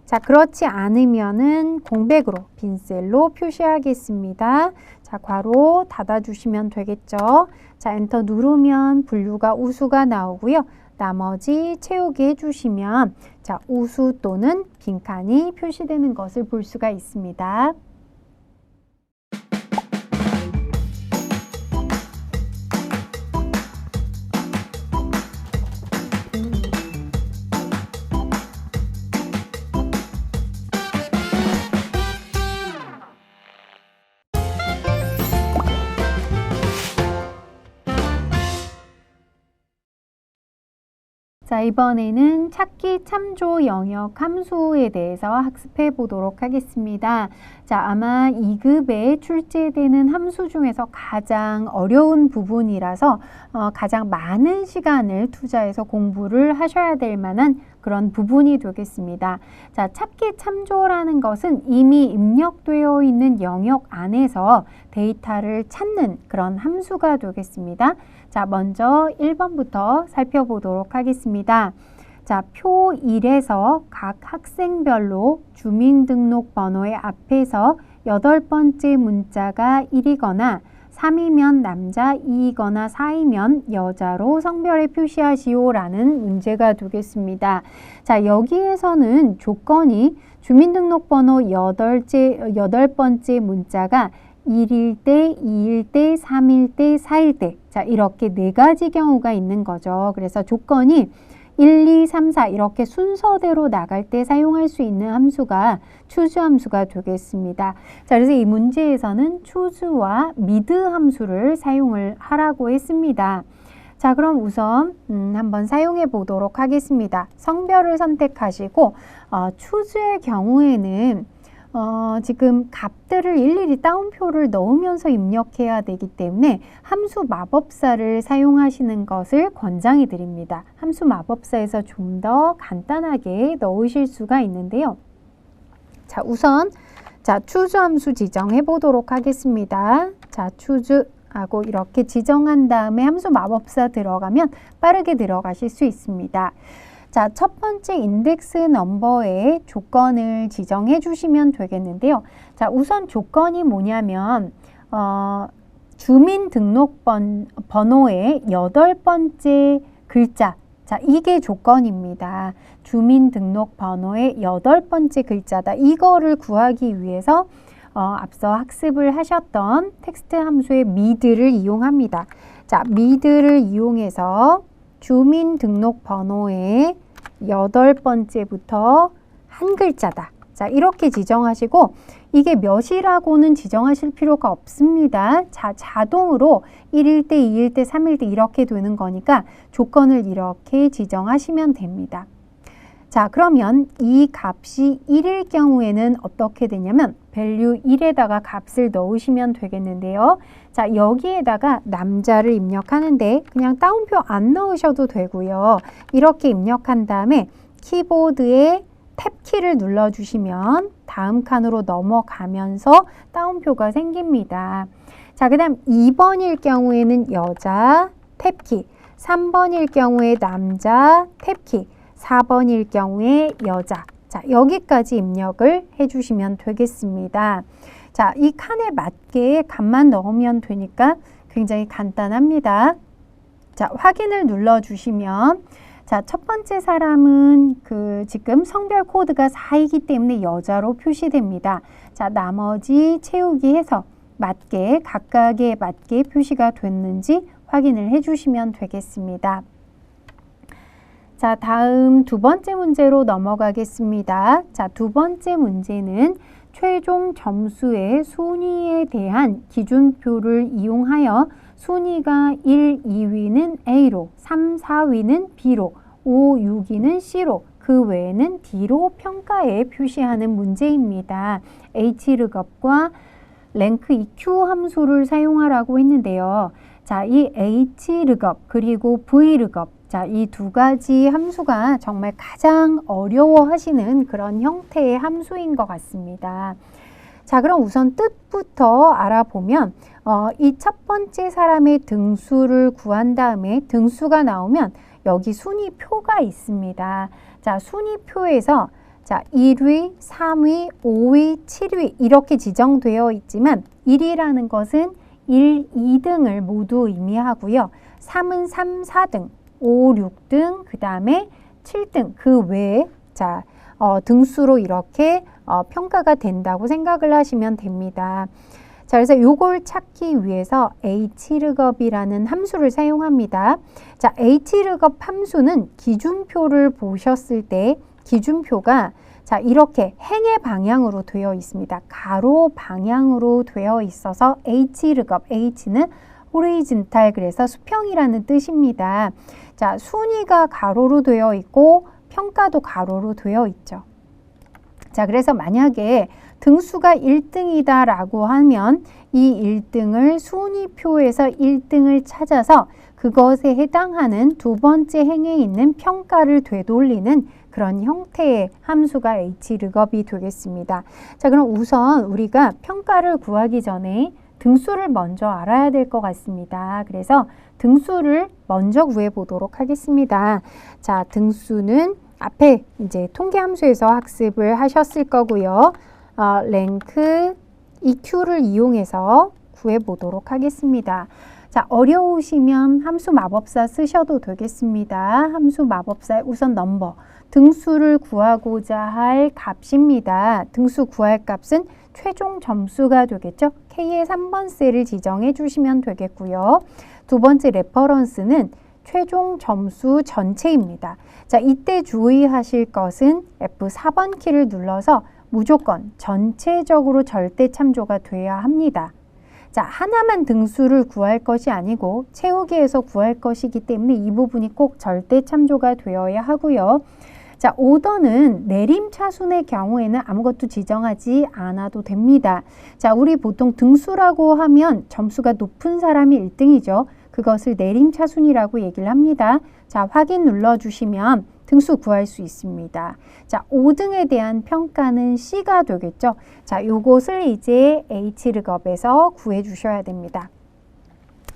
자, 그렇지 않으면은 공백으로 빈셀로 표시하겠습니다. 자, 괄호 닫아주시면 되겠죠. 자, 엔터 누르면 분류가 우수가 나오고요. 나머지 채우기 해주시면 자, 우수 또는 빈칸이 표시되는 것을 볼 수가 있습니다. 자, 이번에는 찾기 참조 영역 함수에 대해서 학습해 보도록 하겠습니다. 자, 아마 2급에 출제되는 함수 중에서 가장 어려운 부분이라서 가장 많은 시간을 투자해서 공부를 하셔야 될 만한 그런 부분이 되겠습니다. 자, 찾기 참조라는 것은 이미 입력되어 있는 영역 안에서 데이터를 찾는 그런 함수가 되겠습니다. 자, 먼저 1번부터 살펴보도록 하겠습니다. 자, 표 1에서 각 학생별로 주민등록번호의 앞에서 8번째 문자가 1이거나 3이면 남자, 2이거나 4이면 여자로 성별에 표시하시오 라는 문제가 되겠습니다. 자, 여기에서는 조건이 주민등록번호 8번째 문자가 1일 때, 2일 때, 3일 때, 4일 때. 자, 이렇게 4가지 경우가 있는 거죠. 그래서 조건이 1, 2, 3, 4 이렇게 순서대로 나갈 때 사용할 수 있는 함수가 choose 함수가 되겠습니다. 자, 그래서 이 문제에서는 choose와 mid 함수를 사용을 하라고 했습니다. 자, 그럼 우선 한번 사용해 보도록 하겠습니다. 성별을 선택하시고 choose의 경우에는 지금 값들을 일일이 따옴표를 넣으면서 입력해야 되기 때문에 함수 마법사를 사용하시는 것을 권장해 드립니다. 함수 마법사에서 좀 더 간단하게 넣으실 수가 있는데요. 자, 우선 choose 함수 지정해 보도록 하겠습니다. 자, choose 하고 이렇게 지정한 다음에 함수 마법사 들어가면 빠르게 들어가실 수 있습니다. 자, 첫 번째 인덱스 넘버의 조건을 지정해 주시면 되겠는데요. 자, 우선 조건이 뭐냐면 주민등록번호의 8번째 글자. 자, 이게 조건입니다. 주민등록번호의 8번째 글자다. 이거를 구하기 위해서 앞서 학습을 하셨던 텍스트 함수의 mid를 이용합니다. 자, mid를 이용해서 주민등록번호의 8번째부터 한 글자다. 자, 이렇게 지정하시고 이게 몇이라고는 지정하실 필요가 없습니다. 자, 자동으로 1일 때, 2일 때, 3일 때 이렇게 되는 거니까 조건을 이렇게 지정하시면 됩니다. 자, 그러면 이 값이 1일 경우에는 어떻게 되냐면 value 1에다가 값을 넣으시면 되겠는데요. 자, 여기에다가 남자를 입력하는데 그냥 따옴표 안 넣으셔도 되고요. 이렇게 입력한 다음에 키보드에 탭키를 눌러주시면 다음 칸으로 넘어가면서 따옴표가 생깁니다. 자, 그 다음 2번일 경우에는 여자 탭키, 3번일 경우에 남자 탭키, 4번일 경우에 여자. 자, 여기까지 입력을 해주시면 되겠습니다. 자, 이 칸에 맞게 값만 넣으면 되니까 굉장히 간단합니다. 자, 확인을 눌러주시면 자, 첫 번째 사람은 지금 성별 코드가 4이기 때문에 여자로 표시됩니다. 자, 나머지 채우기 해서 맞게 각각에 맞게 표시가 됐는지 확인을 해주시면 되겠습니다. 자, 다음 두 번째 문제로 넘어가겠습니다. 자, 두 번째 문제는 최종 점수의 순위에 대한 기준표를 이용하여 순위가 1, 2위는 A로, 3, 4위는 B로, 5, 6위는 C로, 그 외에는 D로 평가에 표시하는 문제입니다. hlookup과 rankEQ 함수를 사용하라고 했는데요. 자, 이 hlookup 그리고 vlookup 자, 이 두 가지 함수가 정말 가장 어려워하시는 그런 형태의 함수인 것 같습니다. 자, 그럼 우선 뜻부터 알아보면 이 첫 번째 사람의 등수를 구한 다음에 등수가 나오면 여기 순위표가 있습니다. 자, 순위표에서 자, 1위, 3위, 5위, 7위 이렇게 지정되어 있지만 1위라는 것은 1, 2등을 모두 의미하고요. 3은 3, 4등, 5, 6등, 그 다음에 7등 그 외에 자, 등수로 이렇게 평가가 된다고 생각을 하시면 됩니다. 자, 그래서 요걸 찾기 위해서 hlookup이라는 함수를 사용합니다. 자, hlookup 함수는 기준표를 보셨을 때 기준표가 자, 이렇게 행의 방향으로 되어 있습니다. 가로 방향으로 되어 있어서 hlookup, h는 horizontal 그래서 수평이라는 뜻입니다. 자, 순위가 가로로 되어 있고 평가도 가로로 되어 있죠. 자, 그래서 만약에 등수가 1등이다 라고 하면 이 1등을 순위표에서 1등을 찾아서 그것에 해당하는 두 번째 행에 있는 평가를 되돌리는 그런 형태의 함수가 H르겁이 되겠습니다. 자, 그럼 우선 우리가 평가를 구하기 전에 등수를 먼저 알아야 될 것 같습니다. 그래서 등수를 먼저 구해 보도록 하겠습니다. 자, 등수는 앞에 이제 통계 함수에서 학습을 하셨을 거고요. 랭크 EQ를 이용해서 구해 보도록 하겠습니다. 자, 어려우시면 함수 마법사 쓰셔도 되겠습니다. 함수 마법사의 우선 넘버, 등수를 구하고자 할 값입니다. 등수 구할 값은 최종 점수가 되겠죠. K의 3번 셀을 지정해 주시면 되겠고요. 두 번째 레퍼런스는 최종 점수 전체입니다. 자, 이때 주의하실 것은 F4번 키를 눌러서 무조건 전체적으로 절대 참조가 돼야 합니다. 자, 하나만 등수를 구할 것이 아니고 채우기에서 구할 것이기 때문에 이 부분이 꼭 절대 참조가 되어야 하고요. 자, 오더는 내림차순의 경우에는 아무것도 지정하지 않아도 됩니다. 자, 우리 보통 등수라고 하면 점수가 높은 사람이 1등이죠. 그것을 내림차순이라고 얘기를 합니다. 자, 확인 눌러주시면 등수 구할 수 있습니다. 자, 5등에 대한 평가는 C가 되겠죠. 자, 요것을 이제 H르겁에서 구해 주셔야 됩니다.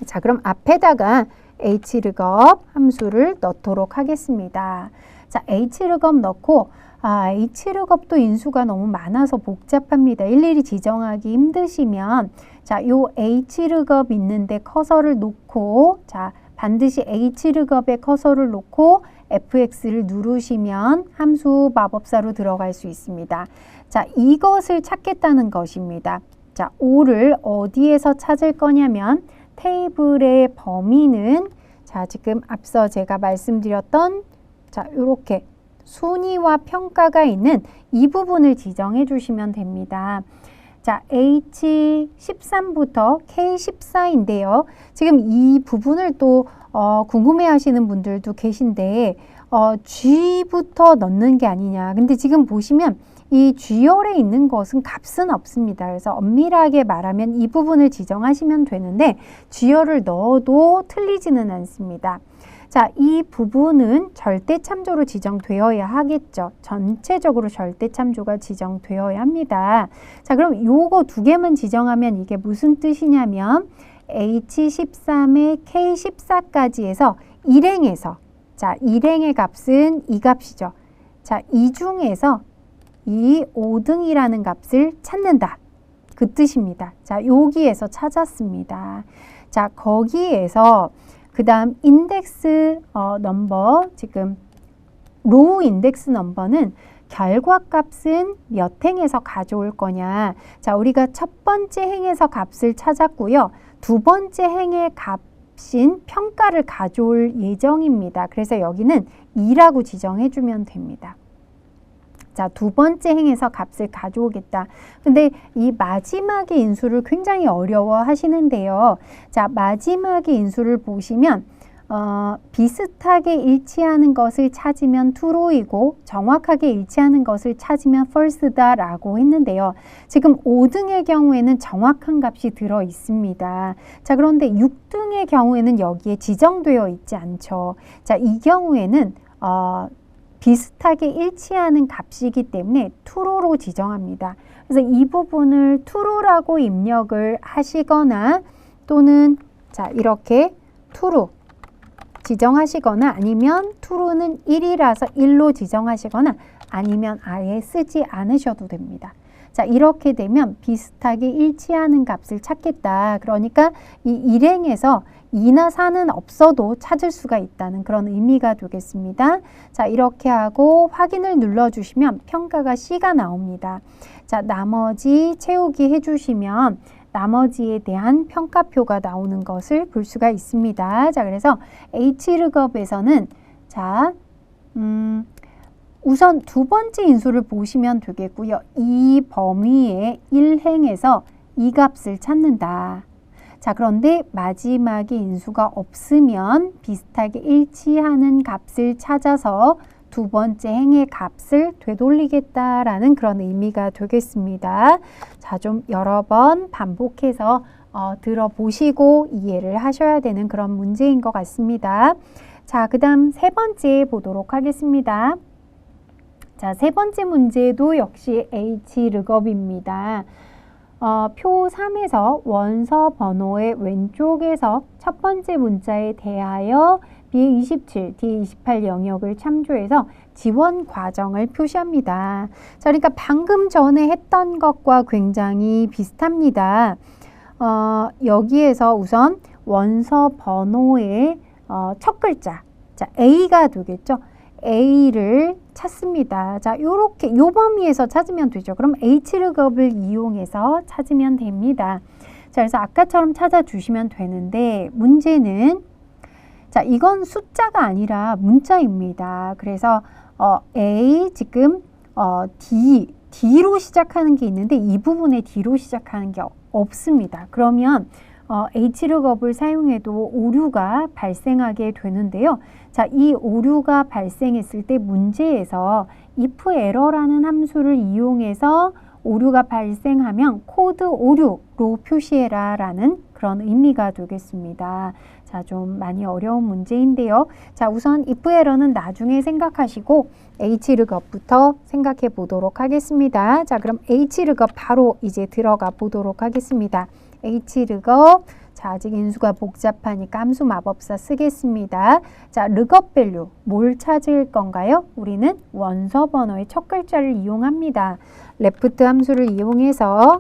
자, 그럼 앞에다가 H르겁 함수를 넣도록 하겠습니다. 자, H르겁 넣고 H르겁도 인수가 너무 많아서 복잡합니다. 일일이 지정하기 힘드시면 자, 요 H르겁 있는데 커서를 놓고 자, 반드시 H르겁에 커서를 놓고 fx를 누르시면 함수 마법사로 들어갈 수 있습니다. 자, 이것을 찾겠다는 것입니다. 자, 5를 어디에서 찾을 거냐면 테이블의 범위는 자, 지금 앞서 제가 말씀드렸던 자, 요렇게 순위와 평가가 있는 이 부분을 지정해 주시면 됩니다. 자, H13부터 K14인데요. 지금 이 부분을 또 궁금해 하시는 분들도 계신데 G부터 넣는 게 아니냐. 근데 지금 보시면 이 G열에 있는 것은 값은 없습니다. 그래서 엄밀하게 말하면 이 부분을 지정하시면 되는데 G열을 넣어도 틀리지는 않습니다. 자, 이 부분은 절대 참조로 지정되어야 하겠죠. 전체적으로 절대 참조가 지정되어야 합니다. 자, 그럼 요거 두 개만 지정하면 이게 무슨 뜻이냐면 H13에 K14까지 해서 일행에서 자, 일행의 값은 이 값이죠. 자, 이 중에서 이 5등이라는 값을 찾는다. 그 뜻입니다. 자, 여기에서 찾았습니다. 자, 거기에서 그 다음 인덱스 넘버, 지금 로우 인덱스 넘버는 결과값은 몇 행에서 가져올 거냐. 자, 우리가 첫 번째 행에서 값을 찾았고요. 두 번째 행의 값인 평가를 가져올 예정입니다. 그래서 여기는 2라고 지정해 주면 됩니다. 자, 두 번째 행에서 값을 가져오겠다. 근데 이 마지막의 인수를 굉장히 어려워 하시는데요. 자, 마지막의 인수를 보시면 비슷하게 일치하는 것을 찾으면 true이고 정확하게 일치하는 것을 찾으면 false다 라고 했는데요. 지금 5등의 경우에는 정확한 값이 들어 있습니다. 자, 그런데 6등의 경우에는 여기에 지정되어 있지 않죠. 자, 이 경우에는 비슷하게 일치하는 값이기 때문에 true로 지정합니다. 그래서 이 부분을 true라고 입력을 하시거나 또는 자, 이렇게 true 지정하시거나 아니면 true는 1이라서 1로 지정하시거나 아니면 아예 쓰지 않으셔도 됩니다. 자, 이렇게 되면 비슷하게 일치하는 값을 찾겠다. 그러니까 이 일행에서 2나 4는 없어도 찾을 수가 있다는 그런 의미가 되겠습니다. 자, 이렇게 하고 확인을 눌러주시면 평가가 C가 나옵니다. 자, 나머지 채우기 해주시면 나머지에 대한 평가표가 나오는 것을 볼 수가 있습니다. 자, 그래서 H르겁에서는 자, 우선 두 번째 인수를 보시면 되겠고요. 이 범위의 1행에서 이 값을 찾는다. 자, 그런데 마지막에 인수가 없으면 비슷하게 일치하는 값을 찾아서 두 번째 행의 값을 되돌리겠다라는 그런 의미가 되겠습니다. 자, 좀 여러 번 반복해서 들어보시고 이해를 하셔야 되는 그런 문제인 것 같습니다. 자, 그 다음 세 번째 보도록 하겠습니다. 자, 세 번째 문제도 역시 H르겁입니다. 표 3에서 원서 번호의 왼쪽에서 첫 번째 문자에 대하여 B27, D28 영역을 참조해서 지원 과정을 표시합니다. 자, 그러니까 방금 전에 했던 것과 굉장히 비슷합니다. 여기에서 우선 원서 번호의 첫 글자, 자, A가 되겠죠. A를 찾습니다. 자, 요렇게 요 범위에서 찾으면 되죠. 그럼 H르겁을 이용해서 찾으면 됩니다. 자, 그래서 아까처럼 찾아주시면 되는데 문제는 자, 이건 숫자가 아니라 문자입니다. 그래서 A 지금 D로 시작하는 게 있는데 이 부분에 D로 시작하는 게 없습니다. 그러면 H르겁을 사용해도 오류가 발생하게 되는데요. 자, 이 오류가 발생했을 때 문제에서 if error라는 함수를 이용해서 오류가 발생하면 코드 오류로 표시해라 라는 그런 의미가 되겠습니다. 자, 좀 많이 어려운 문제인데요. 자, 우선 if error는 나중에 생각하시고 H르겁부터 생각해 보도록 하겠습니다. 자, 그럼 H르겁 바로 이제 들어가 보도록 하겠습니다. H르겁, 자, 아직 인수가 복잡하니까 함수 마법사 쓰겠습니다. 자, 르겁 밸류 뭘 찾을 건가요? 우리는 원서 번호의 첫 글자를 이용합니다. 레프트 함수를 이용해서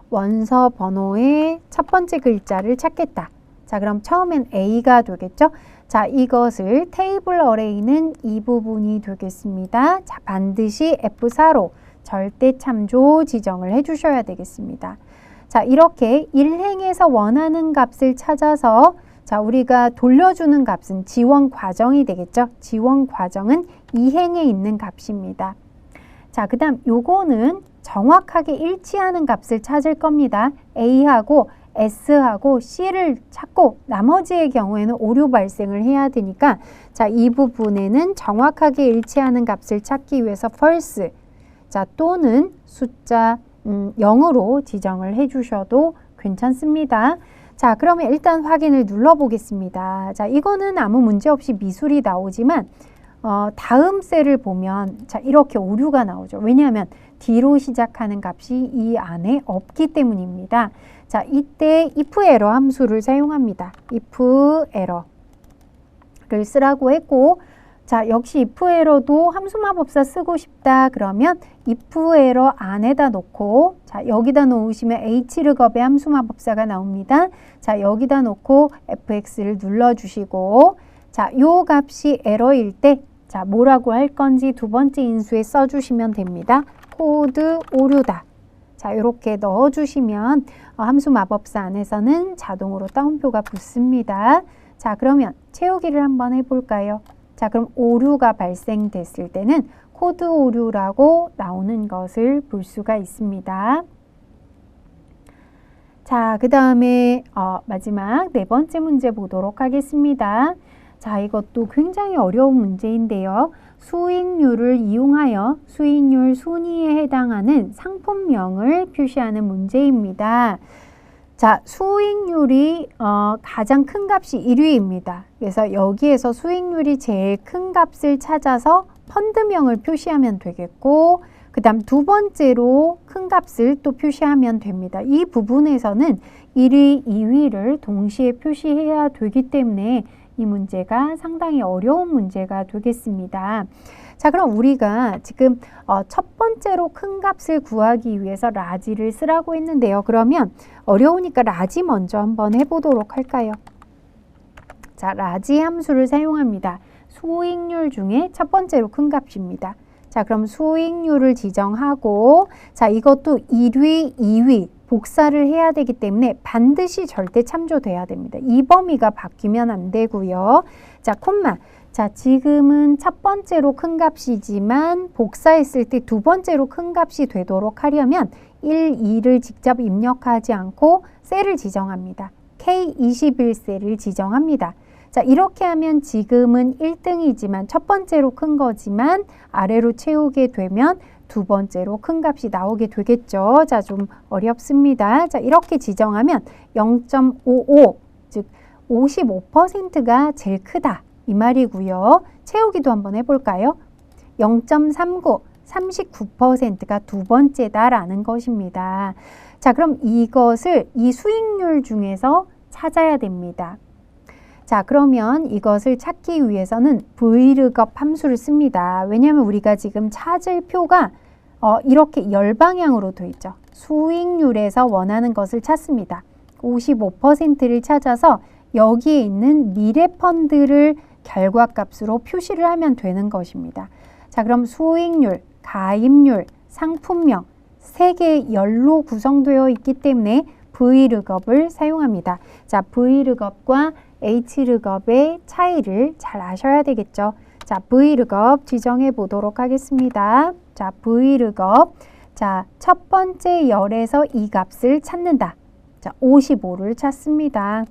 원서 번호의 첫 번째 글자를 찾겠다. 자, 그럼 처음엔 A가 되겠죠? 자, 이것을 테이블 어레이는 이 부분이 되겠습니다. 자, 반드시 F4로 절대 참조 지정을 해주셔야 되겠습니다. 자, 이렇게 1행에서 원하는 값을 찾아서 자, 우리가 돌려주는 값은 지원 과정이 되겠죠? 지원 과정은 2행에 있는 값입니다. 자, 그 다음 요거는 정확하게 일치하는 값을 찾을 겁니다. A하고 S하고 C를 찾고 나머지의 경우에는 오류 발생을 해야 되니까 자, 이 부분에는 정확하게 일치하는 값을 찾기 위해서 false 자, 또는 숫자 0으로 지정을 해주셔도 괜찮습니다. 자, 그러면 일단 확인을 눌러보겠습니다. 자, 이거는 아무 문제 없이 미술이 나오지만 다음 셀을 보면 자, 이렇게 오류가 나오죠. 왜냐하면 D로 시작하는 값이 이 안에 없기 때문입니다. 자, 이때 if error 함수를 사용합니다. if error를 쓰라고 했고 자, 역시 if error도 함수 마법사 쓰고 싶다 그러면 if error 안에다 놓고 자, 여기다 놓으시면 H르겁의 함수 마법사가 나옵니다. 자, 여기다 놓고 fx를 눌러주시고 자, 요 값이 에러일 때 자, 뭐라고 할 건지 두 번째 인수에 써주시면 됩니다. 코드 오류다. 자, 이렇게 넣어주시면 함수 마법사 안에서는 자동으로 따옴표가 붙습니다. 자, 그러면 채우기를 한번 해볼까요? 자, 그럼 오류가 발생됐을 때는 코드 오류라고 나오는 것을 볼 수가 있습니다. 자, 그 다음에 마지막 네 번째 문제 보도록 하겠습니다. 자, 이것도 굉장히 어려운 문제인데요. 수익률을 이용하여 수익률 순위에 해당하는 상품명을 표시하는 문제입니다. 자, 수익률이 가장 큰 값이 1위입니다. 그래서 여기에서 수익률이 제일 큰 값을 찾아서 펀드명을 표시하면 되겠고 그 다음 두 번째로 큰 값을 또 표시하면 됩니다. 이 부분에서는 1위, 2위를 동시에 표시해야 되기 때문에 이 문제가 상당히 어려운 문제가 되겠습니다. 자, 그럼 우리가 지금 첫 번째로 큰 값을 구하기 위해서 라지를 쓰라고 했는데요. 그러면 어려우니까 라지 먼저 한번 해보도록 할까요? 자, 라지 함수를 사용합니다. 수익률 중에 첫 번째로 큰 값입니다. 자, 그럼 수익률을 지정하고 자, 이것도 1위, 2위 복사를 해야 되기 때문에 반드시 절대 참조돼야 됩니다. 이 범위가 바뀌면 안 되고요. 자, 콤마. 자, 지금은 첫 번째로 큰 값이지만 복사했을 때 두 번째로 큰 값이 되도록 하려면 1, 2를 직접 입력하지 않고 셀을 지정합니다. K21셀을 지정합니다. 자, 이렇게 하면 지금은 1등이지만 첫 번째로 큰 거지만 아래로 채우게 되면 두 번째로 큰 값이 나오게 되겠죠. 자, 좀 어렵습니다. 자, 이렇게 지정하면 0.55, 즉 55%가 제일 크다 이 말이고요. 채우기도 한번 해볼까요? 0.39, 39%가 두 번째다라는 것입니다. 자, 그럼 이것을 이 수익률 중에서 찾아야 됩니다. 자, 그러면 이것을 찾기 위해서는 Vlookup 함수를 씁니다. 왜냐하면 우리가 지금 찾을 표가 이렇게 열방향으로 되어 있죠. 수익률에서 원하는 것을 찾습니다. 55%를 찾아서 여기에 있는 미래 펀드를 결과값으로 표시를 하면 되는 것입니다. 자, 그럼 수익률, 가입률, 상품명 세 개의 열로 구성되어 있기 때문에 Vlookup을 사용합니다. 자, Vlookup과 Hlookup의 차이를 잘 아셔야 되겠죠. 자, Vlookup 지정해 보도록 하겠습니다. 자, Vlookup. 자, 첫 번째 열에서 이 값을 찾는다. 자, 55를 찾습니다.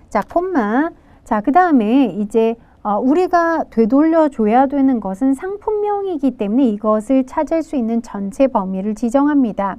자, 콤마. 자, 그 다음에 이제 우리가 되돌려 줘야 되는 것은 상품명이기 때문에 이것을 찾을 수 있는 전체 범위를 지정합니다.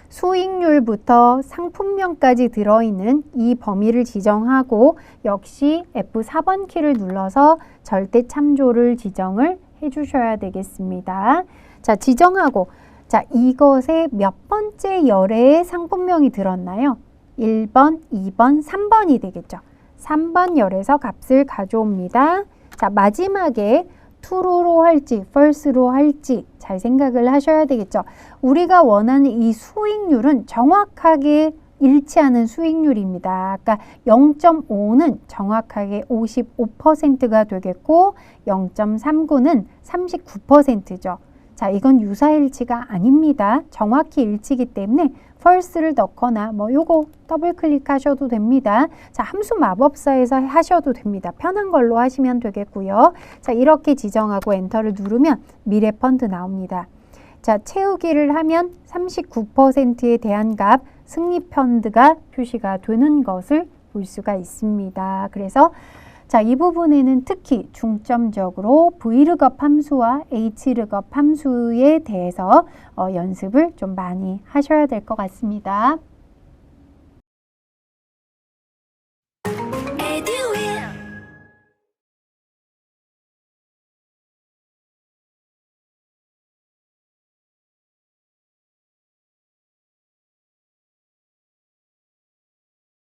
수익률부터 상품명까지 들어있는 이 범위를 지정하고 역시 F4번 키를 눌러서 절대 참조를 지정을 해주셔야 되겠습니다. 자, 지정하고 자, 이것의 몇 번째 열에 상품명이 들었나요? 1번, 2번, 3번이 되겠죠. 3번 열에서 값을 가져옵니다. 자, 마지막에 true로 할지 false로 할지 잘 생각을 하셔야 되겠죠. 우리가 원하는 이 수익률은 정확하게 일치하는 수익률입니다. 아까 0.5는 정확하게 55%가 되겠고 0.39는 39%죠. 자, 이건 유사일치가 아닙니다. 정확히 일치이기 때문에 false를 넣거나 뭐 요거 더블 클릭하셔도 됩니다. 자, 함수 마법사에서 하셔도 됩니다. 편한 걸로 하시면 되겠고요. 자, 이렇게 지정하고 엔터를 누르면 미래 펀드 나옵니다. 자, 채우기를 하면 39%에 대한 값 승리 펀드가 표시가 되는 것을 볼 수가 있습니다. 그래서 자, 이 부분에는 특히 중점적으로 Vlookup 함수와 Hlookup 함수에 대해서 연습을 좀 많이 하셔야 될 것 같습니다.